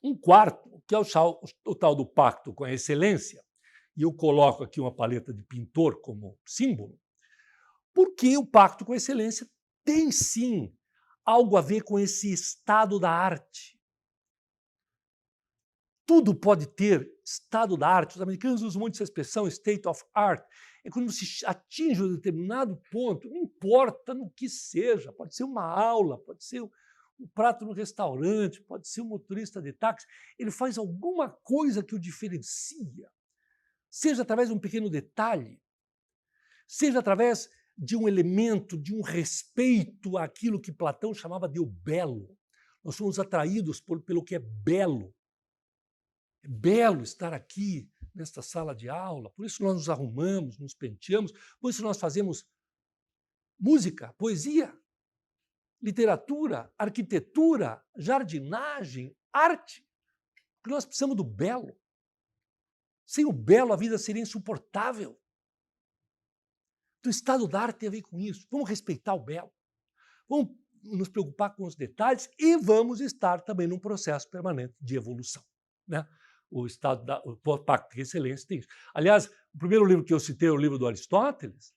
um quarto, que é o tal do pacto com a excelência, e eu coloco aqui uma paleta de pintor como símbolo, porque o pacto com a excelência tem sim algo a ver com esse estado da arte. Tudo pode ter estado da arte. Os americanos usam muito essa expressão, state of art. É quando você atinge um determinado ponto, não importa no que seja, pode ser uma aula, pode ser um prato no restaurante, pode ser um motorista de táxi, ele faz alguma coisa que o diferencia, seja através de um pequeno detalhe, seja através de um elemento, de um respeito àquilo que Platão chamava de o belo. Nós somos atraídos pelo que é belo. É belo estar aqui, nesta sala de aula, por isso nós nos arrumamos, nos penteamos, por isso nós fazemos música, poesia, literatura, arquitetura, jardinagem, arte, porque nós precisamos do belo. Sem o belo, a vida seria insuportável. Então, o estado da arte tem a ver com isso. Vamos respeitar o belo. Vamos nos preocupar com os detalhes e vamos estar também num processo permanente de evolução, né? O Pacto de Excelência tem isso. Aliás, o primeiro livro que eu citei é o livro do Aristóteles.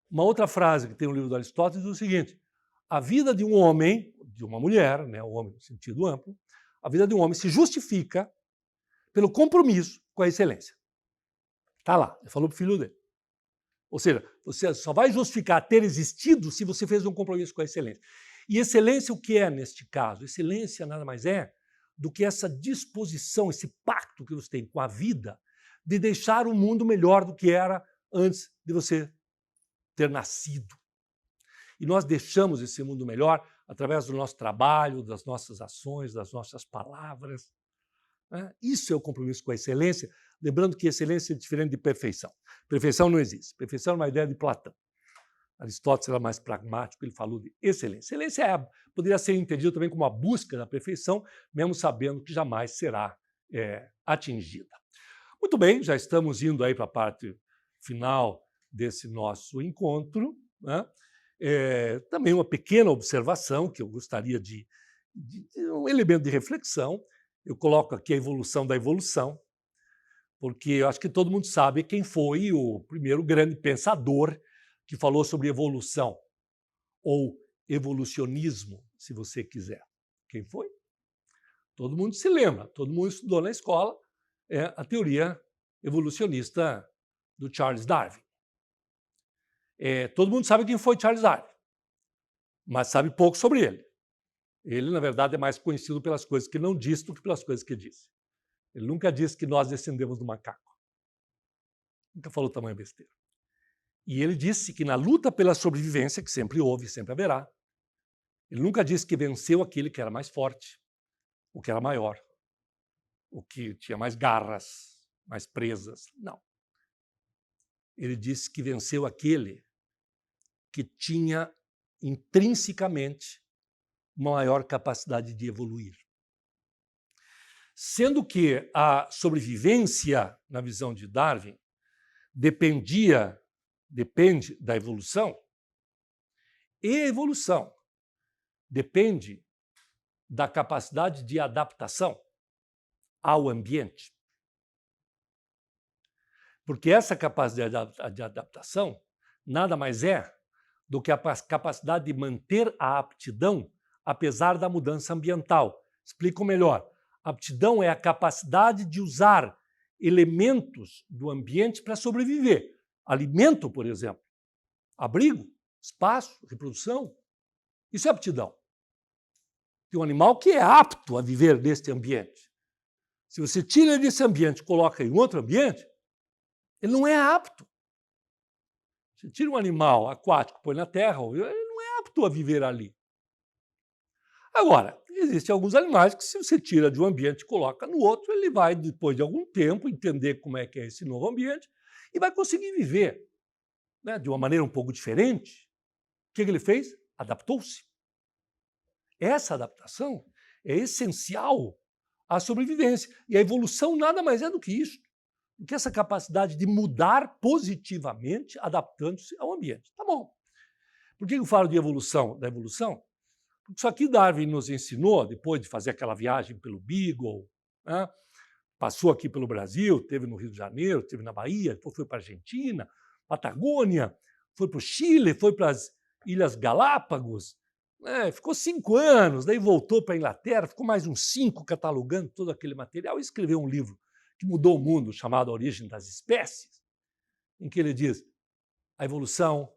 Uma outra frase que tem no livro do Aristóteles é o seguinte: a vida de um homem, de uma mulher, né, o homem no sentido amplo, a vida de um homem se justifica pelo compromisso com a excelência. Está lá, ele falou para o filho dele. Ou seja, você só vai justificar ter existido se você fez um compromisso com a excelência. E excelência o que é neste caso? Excelência nada mais é do que essa disposição, esse pacto que você tem com a vida de deixar o mundo melhor do que era antes de você ter nascido. E nós deixamos esse mundo melhor através do nosso trabalho, das nossas ações, das nossas palavras. Isso é o compromisso com a excelência, lembrando que excelência é diferente de perfeição. Perfeição não existe. Perfeição é uma ideia de Platão. Aristóteles era mais pragmático, ele falou de excelência. Excelência poderia ser entendido também como a busca da perfeição, mesmo sabendo que jamais será atingida. Muito bem, já estamos indo aí para a parte final desse nosso encontro, né? Também uma pequena observação que eu gostaria de um elemento de reflexão. Eu coloco aqui a evolução da evolução, porque eu acho que todo mundo sabe quem foi o primeiro grande pensador que falou sobre evolução, ou evolucionismo, se você quiser. Quem foi? Todo mundo se lembra, todo mundo estudou na escola a teoria evolucionista do Charles Darwin. Todo mundo sabe quem foi Charles Darwin, mas sabe pouco sobre ele. Ele, na verdade, é mais conhecido pelas coisas que não disse do que pelas coisas que disse. Ele nunca disse que nós descendemos do macaco. Nunca falou tamanha besteira. E ele disse que na luta pela sobrevivência, que sempre houve e sempre haverá, ele nunca disse que venceu aquele que era mais forte, o que era maior, o que tinha mais garras, mais presas. Não. Ele disse que venceu aquele que tinha intrinsecamente uma maior capacidade de evoluir. Sendo que a sobrevivência, na visão de Darwin, depende da evolução, e a evolução depende da capacidade de adaptação ao ambiente. Porque essa capacidade de adaptação nada mais é do que a capacidade de manter a aptidão apesar da mudança ambiental. Explico melhor. Aptidão é a capacidade de usar elementos do ambiente para sobreviver. Alimento, por exemplo, abrigo, espaço, reprodução. Isso é aptidão. Tem um animal que é apto a viver neste ambiente. Se você tira ele desse ambiente e coloca em outro ambiente, ele não é apto. Você tira um animal aquático, põe na terra, ele não é apto a viver ali. Agora, existem alguns animais que, se você tira de um ambiente e coloca no outro, ele vai, depois de algum tempo, entender como é que é esse novo ambiente e vai conseguir viver, né, de uma maneira um pouco diferente. O que ele fez? Adaptou-se. Essa adaptação é essencial à sobrevivência. E a evolução nada mais é do que isso, do que essa capacidade de mudar positivamente, adaptando-se ao ambiente. Tá bom. Por que eu falo de evolução? Da evolução? Porque isso aqui Darwin nos ensinou, depois de fazer aquela viagem pelo Beagle, né? Passou aqui pelo Brasil, esteve no Rio de Janeiro, esteve na Bahia, depois foi para a Argentina, Patagônia, foi para o Chile, foi para as Ilhas Galápagos, ficou 5 anos, daí voltou para a Inglaterra, ficou mais uns 5 catalogando todo aquele material e escreveu um livro que mudou o mundo, chamado A Origem das Espécies, em que ele diz: a evolução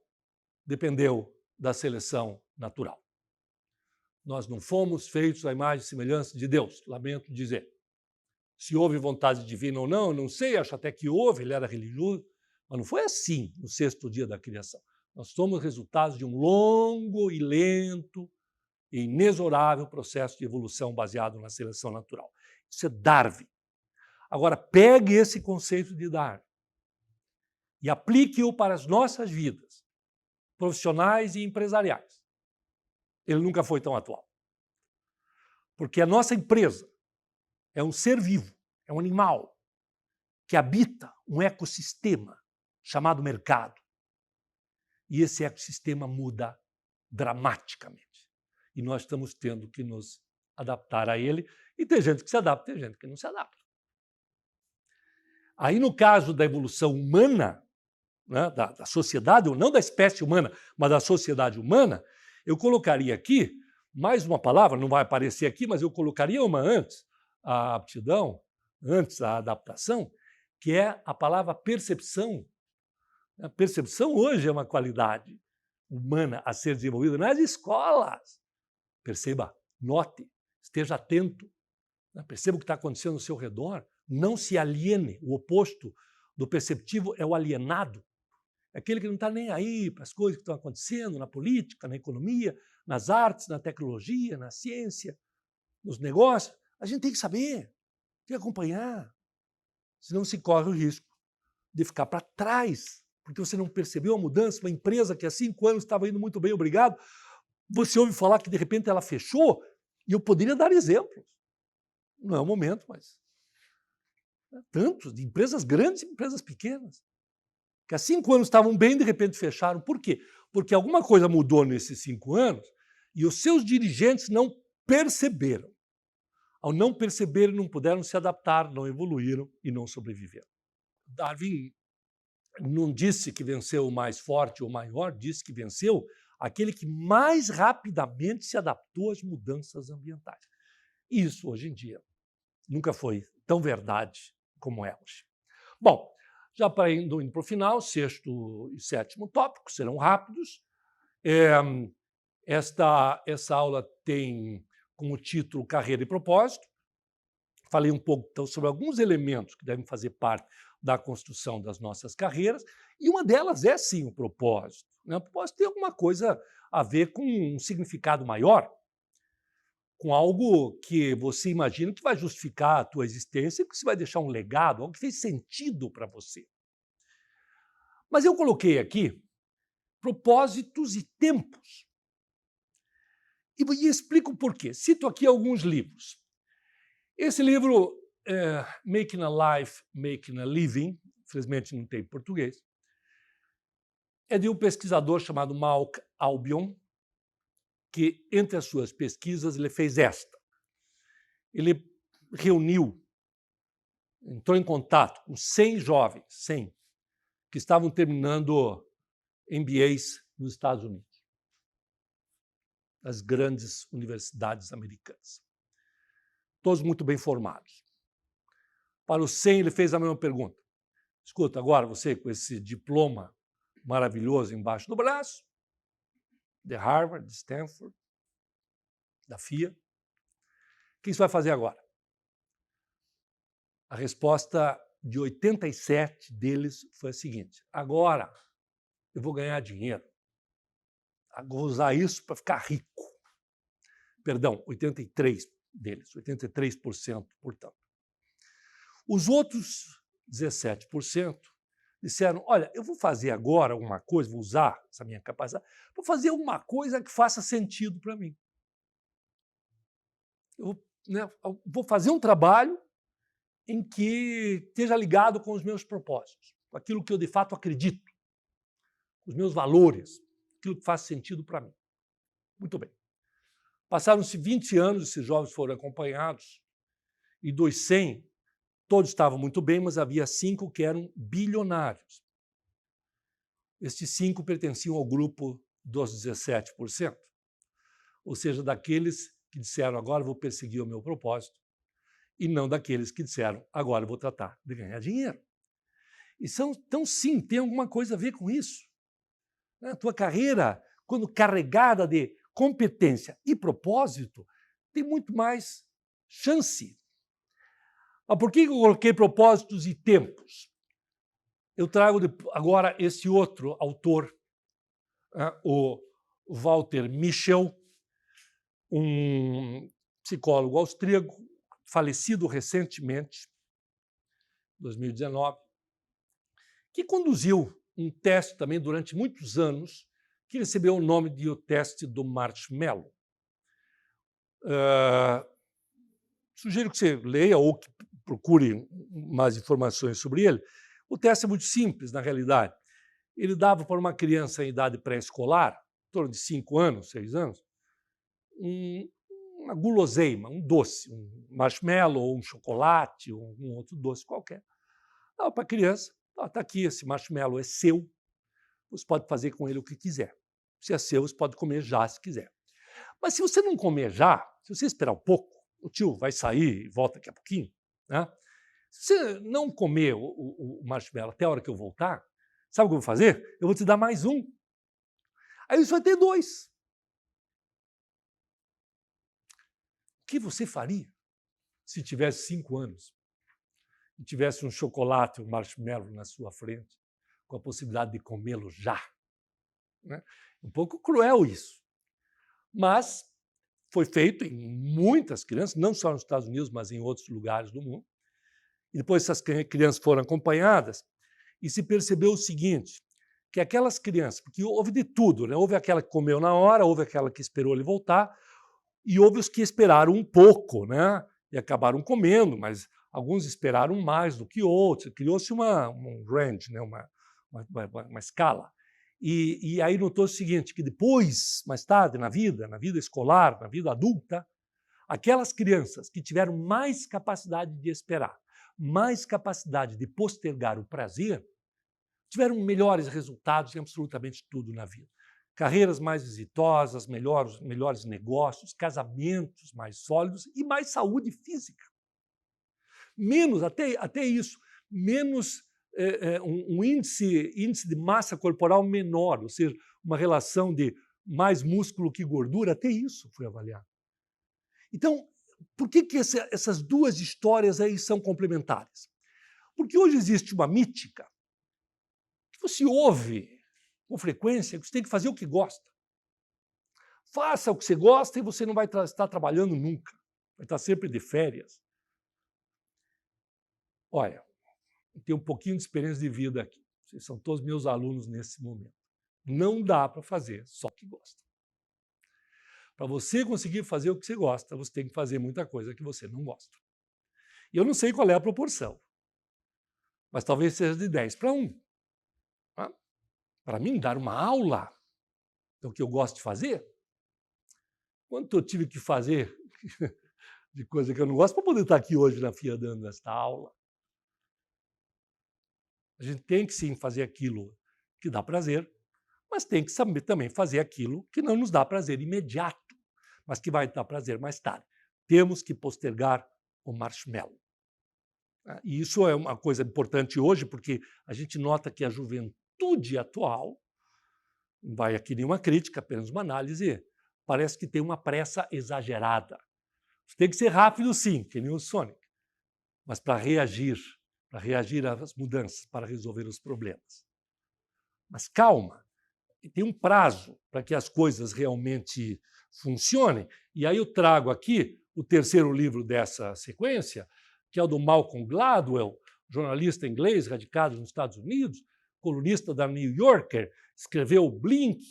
dependeu da seleção natural. Nós não fomos feitos à imagem e semelhança de Deus, lamento dizer. Se houve vontade divina ou não, eu não sei, acho até que houve, ele era religioso, mas não foi assim no 6º dia da criação. Nós somos resultados de um longo e lento e inexorável processo de evolução baseado na seleção natural. Isso é Darwin. Agora, pegue esse conceito de Darwin e aplique-o para as nossas vidas, profissionais e empresariais. Ele nunca foi tão atual. Porque a nossa empresa é um ser vivo, é um animal que habita um ecossistema chamado mercado. E esse ecossistema muda dramaticamente. E nós estamos tendo que nos adaptar a ele. E tem gente que se adapta, tem gente que não se adapta. Aí, no caso da evolução humana, né, da sociedade, ou não da espécie humana, mas da sociedade humana, eu colocaria aqui mais uma palavra, não vai aparecer aqui, mas eu colocaria uma antes, a aptidão, antes a adaptação, que é a palavra percepção. A percepção hoje é uma qualidade humana a ser desenvolvida nas escolas. Perceba, note, esteja atento. Perceba o que está acontecendo ao seu redor. Não se aliene. O oposto do perceptivo é o alienado. É aquele que não está nem aí para as coisas que estão acontecendo na política, na economia, nas artes, na tecnologia, na ciência, nos negócios. A gente tem que saber, tem que acompanhar. Senão se corre o risco de ficar para trás, porque você não percebeu a mudança. Uma empresa que há 5 anos estava indo muito bem, obrigado, você ouve falar que de repente ela fechou, e eu poderia dar exemplos. Não é o momento, mas tantos, de empresas grandes e empresas pequenas, que há 5 anos estavam bem, de repente fecharam. Por quê? Porque alguma coisa mudou nesses 5 anos e os seus dirigentes não perceberam. Ao não perceberem, não puderam se adaptar, não evoluíram e não sobreviveram. Darwin não disse que venceu o mais forte ou maior, disse que venceu aquele que mais rapidamente se adaptou às mudanças ambientais. E isso, hoje em dia, nunca foi tão verdade como é hoje. Bom, já indo para o final, 6º e 7º tópico serão rápidos. Essa aula tem como título Carreira e Propósito. Falei um pouco então, sobre alguns elementos que devem fazer parte da construção das nossas carreiras, e uma delas é, sim, o propósito. O propósito tem alguma coisa a ver com um significado maior, com algo que você imagina que vai justificar a tua existência, que você vai deixar um legado, algo que fez sentido para você. Mas eu coloquei aqui propósitos e tempos. E explico por quê. Cito aqui alguns livros. Esse livro, Making a Life, Making a Living, infelizmente não tem em português, é de um pesquisador chamado Malcolm Albion, que, entre as suas pesquisas, ele fez esta. Ele reuniu, entrou em contato com 100 jovens, 100, que estavam terminando MBAs nos Estados Unidos, nas grandes universidades americanas. Todos muito bem formados. Para os 100, ele fez a mesma pergunta. Escuta, agora você com esse diploma maravilhoso embaixo do braço, de Harvard, de Stanford, da FIA, o que você vai fazer agora? A resposta de 87 deles foi a seguinte: agora eu vou ganhar dinheiro. Vou usar isso para ficar rico. Perdão, 83 deles, 83%, portanto. Os outros 17% disseram, olha, eu vou fazer agora alguma coisa, vou usar essa minha capacidade, vou fazer alguma coisa que faça sentido para mim. Eu vou fazer um trabalho em que esteja ligado com os meus propósitos, com aquilo que eu de fato acredito, com os meus valores, aquilo que faz sentido para mim. Muito bem. Passaram-se 20 anos, esses jovens foram acompanhados, e dos 100, todos estavam muito bem, mas havia 5 que eram bilionários. Estes 5 pertenciam ao grupo dos 17%, ou seja, daqueles que disseram, agora eu vou perseguir o meu propósito, e não daqueles que disseram, agora eu vou tratar de ganhar dinheiro. Então, sim, tem alguma coisa a ver com isso. A tua carreira, quando carregada de competência e propósito, tem muito mais chance. Mas por que eu coloquei propósitos e tempos? Eu trago agora esse outro autor, o Walter Mischel, um psicólogo austríaco, falecido recentemente, 2019, que conduziu um teste também durante muitos anos, que recebeu o nome de o teste do marshmallow. Sugiro que você leia ou que procure mais informações sobre ele. O teste é muito simples, na realidade. Ele dava para uma criança em idade pré-escolar, em torno de 5 anos, 6 anos, uma guloseima, um doce, um marshmallow, ou um chocolate, ou um outro doce qualquer. Dava para a criança, está aqui, esse marshmallow é seu, você pode fazer com ele o que quiser. Se é seu, você pode comer já, se quiser. Mas se você não comer já, se você esperar um pouco, o tio vai sair e volta daqui a pouquinho, né? Se você não comer o marshmallow até a hora que eu voltar, sabe o que eu vou fazer? Eu vou te dar mais um. Aí você vai ter 2. O que você faria se tivesse 5 anos e tivesse um chocolate, um marshmallow na sua frente, com a possibilidade de comê-lo já? Né? Um pouco cruel isso. Mas foi feito em muitas crianças, não só nos Estados Unidos, mas em outros lugares do mundo. E depois essas crianças foram acompanhadas e se percebeu o seguinte, que aquelas crianças, porque houve de tudo, né? Houve aquela que comeu na hora, houve aquela que esperou ele voltar, e houve os que esperaram um pouco, né? E acabaram comendo, mas alguns esperaram mais do que outros, criou-se um range, né? uma escala. E aí notou o seguinte, que depois, mais tarde, na vida escolar, na vida adulta, aquelas crianças que tiveram mais capacidade de esperar, mais capacidade de postergar o prazer, tiveram melhores resultados em absolutamente tudo na vida. Carreiras mais exitosas, melhores negócios, casamentos mais sólidos e mais saúde física. Menos, até isso, menos um índice de massa corporal menor, ou seja, uma relação de mais músculo que gordura, até isso foi avaliado. Então, por que essas duas histórias aí são complementares? Porque hoje existe uma mítica que você ouve com frequência, que você tem que fazer o que gosta. Faça o que você gosta e você não vai estar trabalhando nunca. Vai estar sempre de férias. Olha, eu tenho um pouquinho de experiência de vida aqui. Vocês são todos meus alunos nesse momento. Não dá para fazer só o que gosta. Para você conseguir fazer o que você gosta, você tem que fazer muita coisa que você não gosta. E eu não sei qual é a proporção, mas talvez seja de 10-1. Para mim, dar uma aula é o que eu gosto de fazer. Quanto eu tive que fazer de coisa que eu não gosto para poder estar aqui hoje na FIA dando esta aula? A gente tem que sim fazer aquilo que dá prazer, mas tem que saber também fazer aquilo que não nos dá prazer imediato, mas que vai dar prazer mais tarde. Temos que postergar o marshmallow. E isso é uma coisa importante hoje, porque a gente nota que a juventude atual, não vai aqui nenhuma crítica, apenas uma análise, parece que tem uma pressa exagerada. Tem que ser rápido, sim, que nem o Sonic, mas para reagir às mudanças, para resolver os problemas. Mas calma, tem um prazo para que as coisas realmente funcionem. E aí eu trago aqui o terceiro livro dessa sequência, que é o do Malcolm Gladwell, jornalista inglês radicado nos Estados Unidos, colunista da New Yorker, escreveu Blink,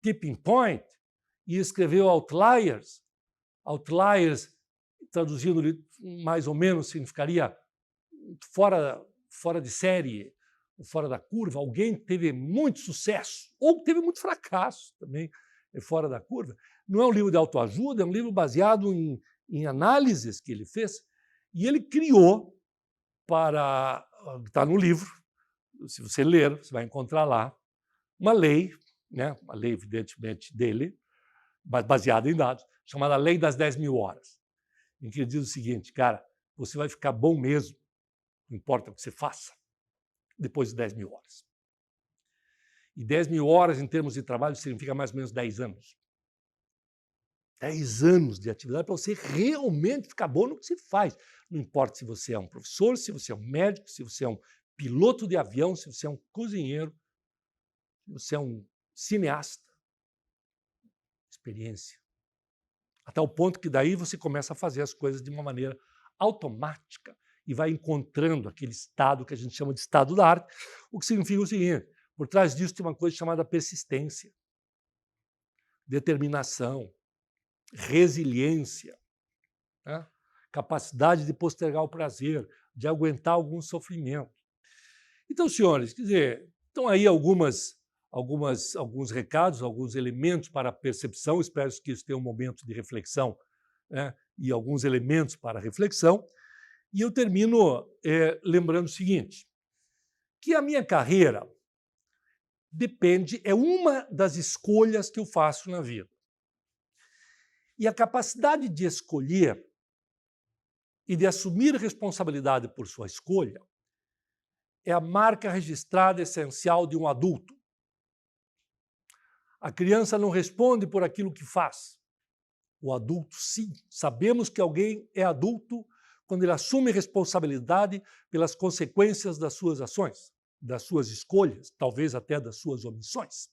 Tipping Point e escreveu Outliers. Outliers, traduzindo mais ou menos, significaria fora de série, fora da curva, alguém que teve muito sucesso ou que teve muito fracasso também fora da curva. Não é um livro de autoajuda, é um livro baseado em análises que ele fez e ele criou está no livro, se você ler, você vai encontrar lá, uma lei, né, uma lei evidentemente dele, baseada em dados, chamada Lei das 10.000 horas, em que ele diz o seguinte, cara, você vai ficar bom mesmo, não importa o que você faça, depois de 10.000 horas. E 10.000 horas, em termos de trabalho, significa mais ou menos 10 anos. 10 anos de atividade para você realmente ficar bom no que você faz. Não importa se você é um professor, se você é um médico, se você é um piloto de avião, se você é um cozinheiro, se você é um cineasta. Experiência. Até o ponto que daí você começa a fazer as coisas de uma maneira automática e vai encontrando aquele estado que a gente chama de estado da arte, o que significa o seguinte, por trás disso tem uma coisa chamada persistência, determinação, resiliência, né? Capacidade de postergar o prazer, de aguentar algum sofrimento. Então, senhores, quer dizer, estão aí alguns recados, alguns elementos para a percepção, espero que isso tenha um momento de reflexão, né? E alguns elementos para a reflexão. E eu termino lembrando o seguinte, que a minha carreira é uma das escolhas que eu faço na vida. E a capacidade de escolher e de assumir responsabilidade por sua escolha é a marca registrada essencial de um adulto. A criança não responde por aquilo que faz. O adulto, sim. Sabemos que alguém é adulto quando ele assume responsabilidade pelas consequências das suas ações, das suas escolhas, talvez até das suas omissões.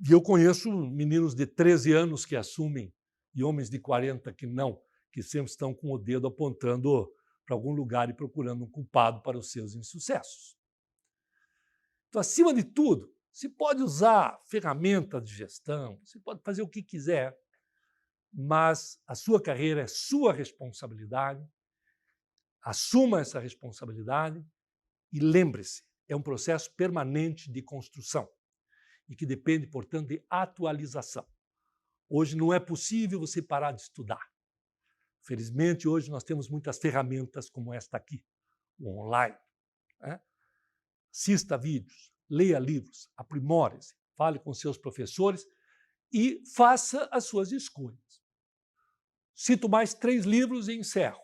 E eu conheço meninos de 13 anos que assumem e homens de 40 que não, que sempre estão com o dedo apontando para algum lugar e procurando um culpado para os seus insucessos. Então, acima de tudo, se pode usar ferramentas de gestão, se pode fazer o que quiser, mas a sua carreira é sua responsabilidade, assuma essa responsabilidade e lembre-se, é um processo permanente de construção e que depende, portanto, de atualização. Hoje não é possível você parar de estudar. Felizmente, hoje nós temos muitas ferramentas como esta aqui, o online. Né? Assista vídeos, leia livros, aprimore-se, fale com seus professores e faça as suas escolhas. Cito mais 3 livros e encerro.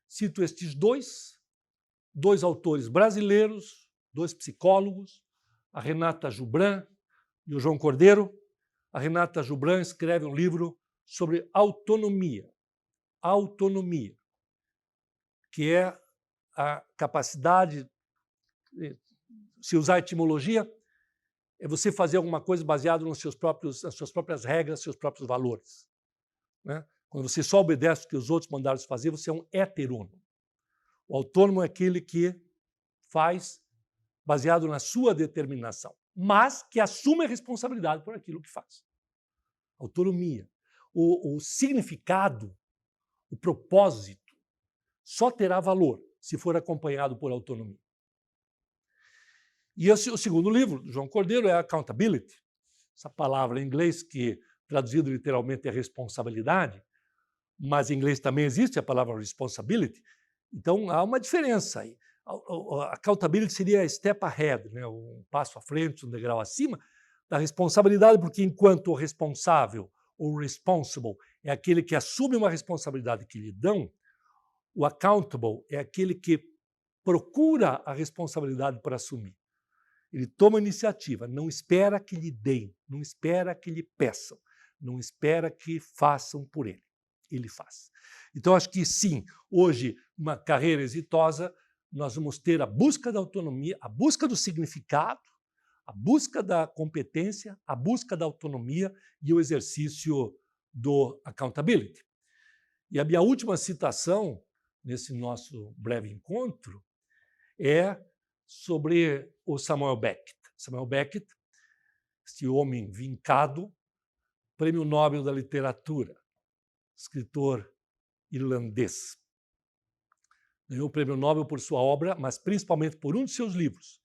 Cito estes dois autores brasileiros, 2 psicólogos, a Renata Jubran e o João Cordeiro. A Renata Jubran escreve um livro sobre autonomia. Autonomia, que é a capacidade, se usar a etimologia, é você fazer alguma coisa baseado nas suas próprias regras, seus próprios valores. Né? Quando você só obedece o que os outros mandaram fazer, você é um heterônomo. O autônomo é aquele que faz baseado na sua determinação, mas que assume a responsabilidade por aquilo que faz. Autonomia. O significado, o propósito, só terá valor se for acompanhado por autonomia. E o segundo livro, do João Cordeiro, é Accountability. Essa palavra em inglês, que traduzido literalmente é responsabilidade, mas em inglês também existe a palavra responsibility. Então, há uma diferença aí. Accountability seria step ahead, né? Um passo à frente, um degrau acima da responsabilidade, porque enquanto o responsável, ou responsible, é aquele que assume uma responsabilidade que lhe dão, o accountable é aquele que procura a responsabilidade para assumir. Ele toma iniciativa, não espera que lhe deem, não espera que lhe peçam, não espera que façam por ele. Ele faz. Então, acho que sim, hoje, uma carreira exitosa, nós vamos ter a busca da autonomia, a busca do significado, a busca da competência, a busca da autonomia e o exercício do accountability. E a minha última citação, nesse nosso breve encontro, é sobre o Samuel Beckett. Samuel Beckett, esse homem vincado, Prêmio Nobel da Literatura, escritor irlandês. Ganhou o Prêmio Nobel por sua obra, mas principalmente por um de seus livros,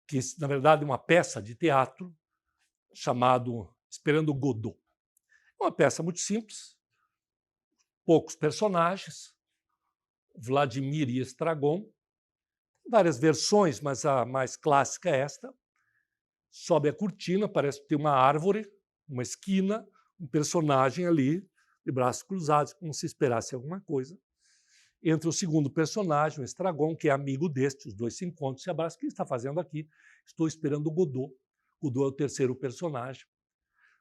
que, na verdade, é uma peça de teatro chamado Esperando Godot. É uma peça muito simples, poucos personagens, Vladimir e Estragon, várias versões, mas a mais clássica é esta. Sobe a cortina, parece que tem uma árvore, uma esquina, um personagem ali, de braços cruzados, como se esperasse alguma coisa. Entra o segundo personagem, o Estragon, que é amigo deste, os dois se encontram, se abraçam. O que ele está fazendo aqui? Estou esperando o Godot. Godot é o terceiro personagem.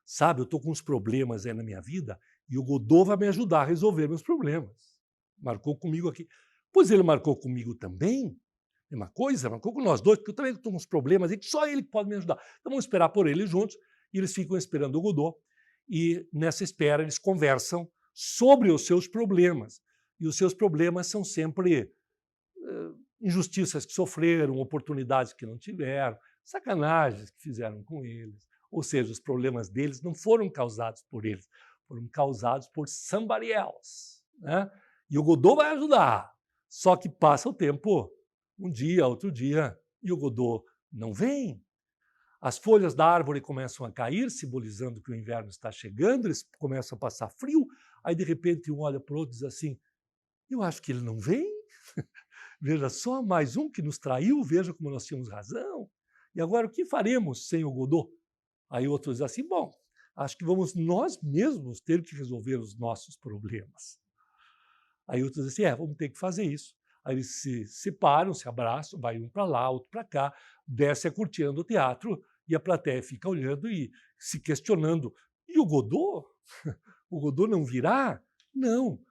Sabe, eu estou com uns problemas aí na minha vida e o Godot vai me ajudar a resolver meus problemas. Marcou comigo aqui. Pois ele marcou comigo também. Mesma coisa, marcou com nós dois, porque eu também estou com uns problemas e que só ele pode me ajudar. Então vamos esperar por ele juntos e eles ficam esperando o Godot e nessa espera eles conversam sobre os seus problemas. E os seus problemas são sempre injustiças que sofreram, oportunidades que não tiveram, sacanagens que fizeram com eles. Ou seja, os problemas deles não foram causados por eles, foram causados por somebody else. Né? E o Godot vai ajudar, só que passa o tempo, um dia, outro dia, e o Godot não vem. As folhas da árvore começam a cair, simbolizando que o inverno está chegando, eles começam a passar frio, aí de repente um olha para o outro e diz assim, eu acho que ele não vem. Veja só, mais um que nos traiu, veja como nós tínhamos razão. E agora o que faremos sem o Godot? Aí outro diz assim, bom, acho que vamos nós mesmos ter que resolver os nossos problemas. Aí outro diz assim, vamos ter que fazer isso. Aí eles se separam, se abraçam, vai um para lá, outro para cá, desce a cortina do teatro e a plateia fica olhando e se questionando. E o Godot? O Godot não virá? Não.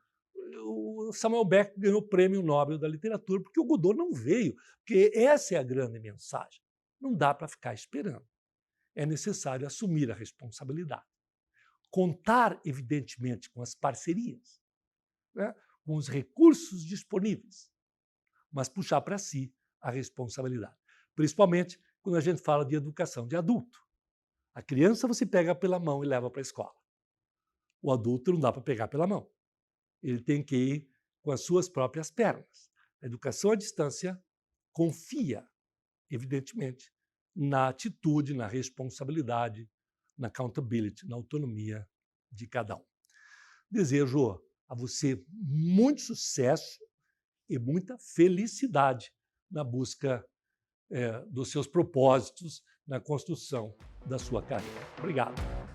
o Samuel Beckett ganhou o Prêmio Nobel da Literatura, porque o Godot não veio, porque essa é a grande mensagem. Não dá para ficar esperando. É necessário assumir a responsabilidade. Contar, evidentemente, com as parcerias, né, com os recursos disponíveis, mas puxar para si a responsabilidade. Principalmente quando a gente fala de educação de adulto. A criança você pega pela mão e leva para a escola. O adulto não dá para pegar pela mão. Ele tem que ir com as suas próprias pernas. A educação à distância confia, evidentemente, na atitude, na responsabilidade, na accountability, na autonomia de cada um. Desejo a você muito sucesso e muita felicidade na busca dos seus propósitos, na construção da sua carreira. Obrigado.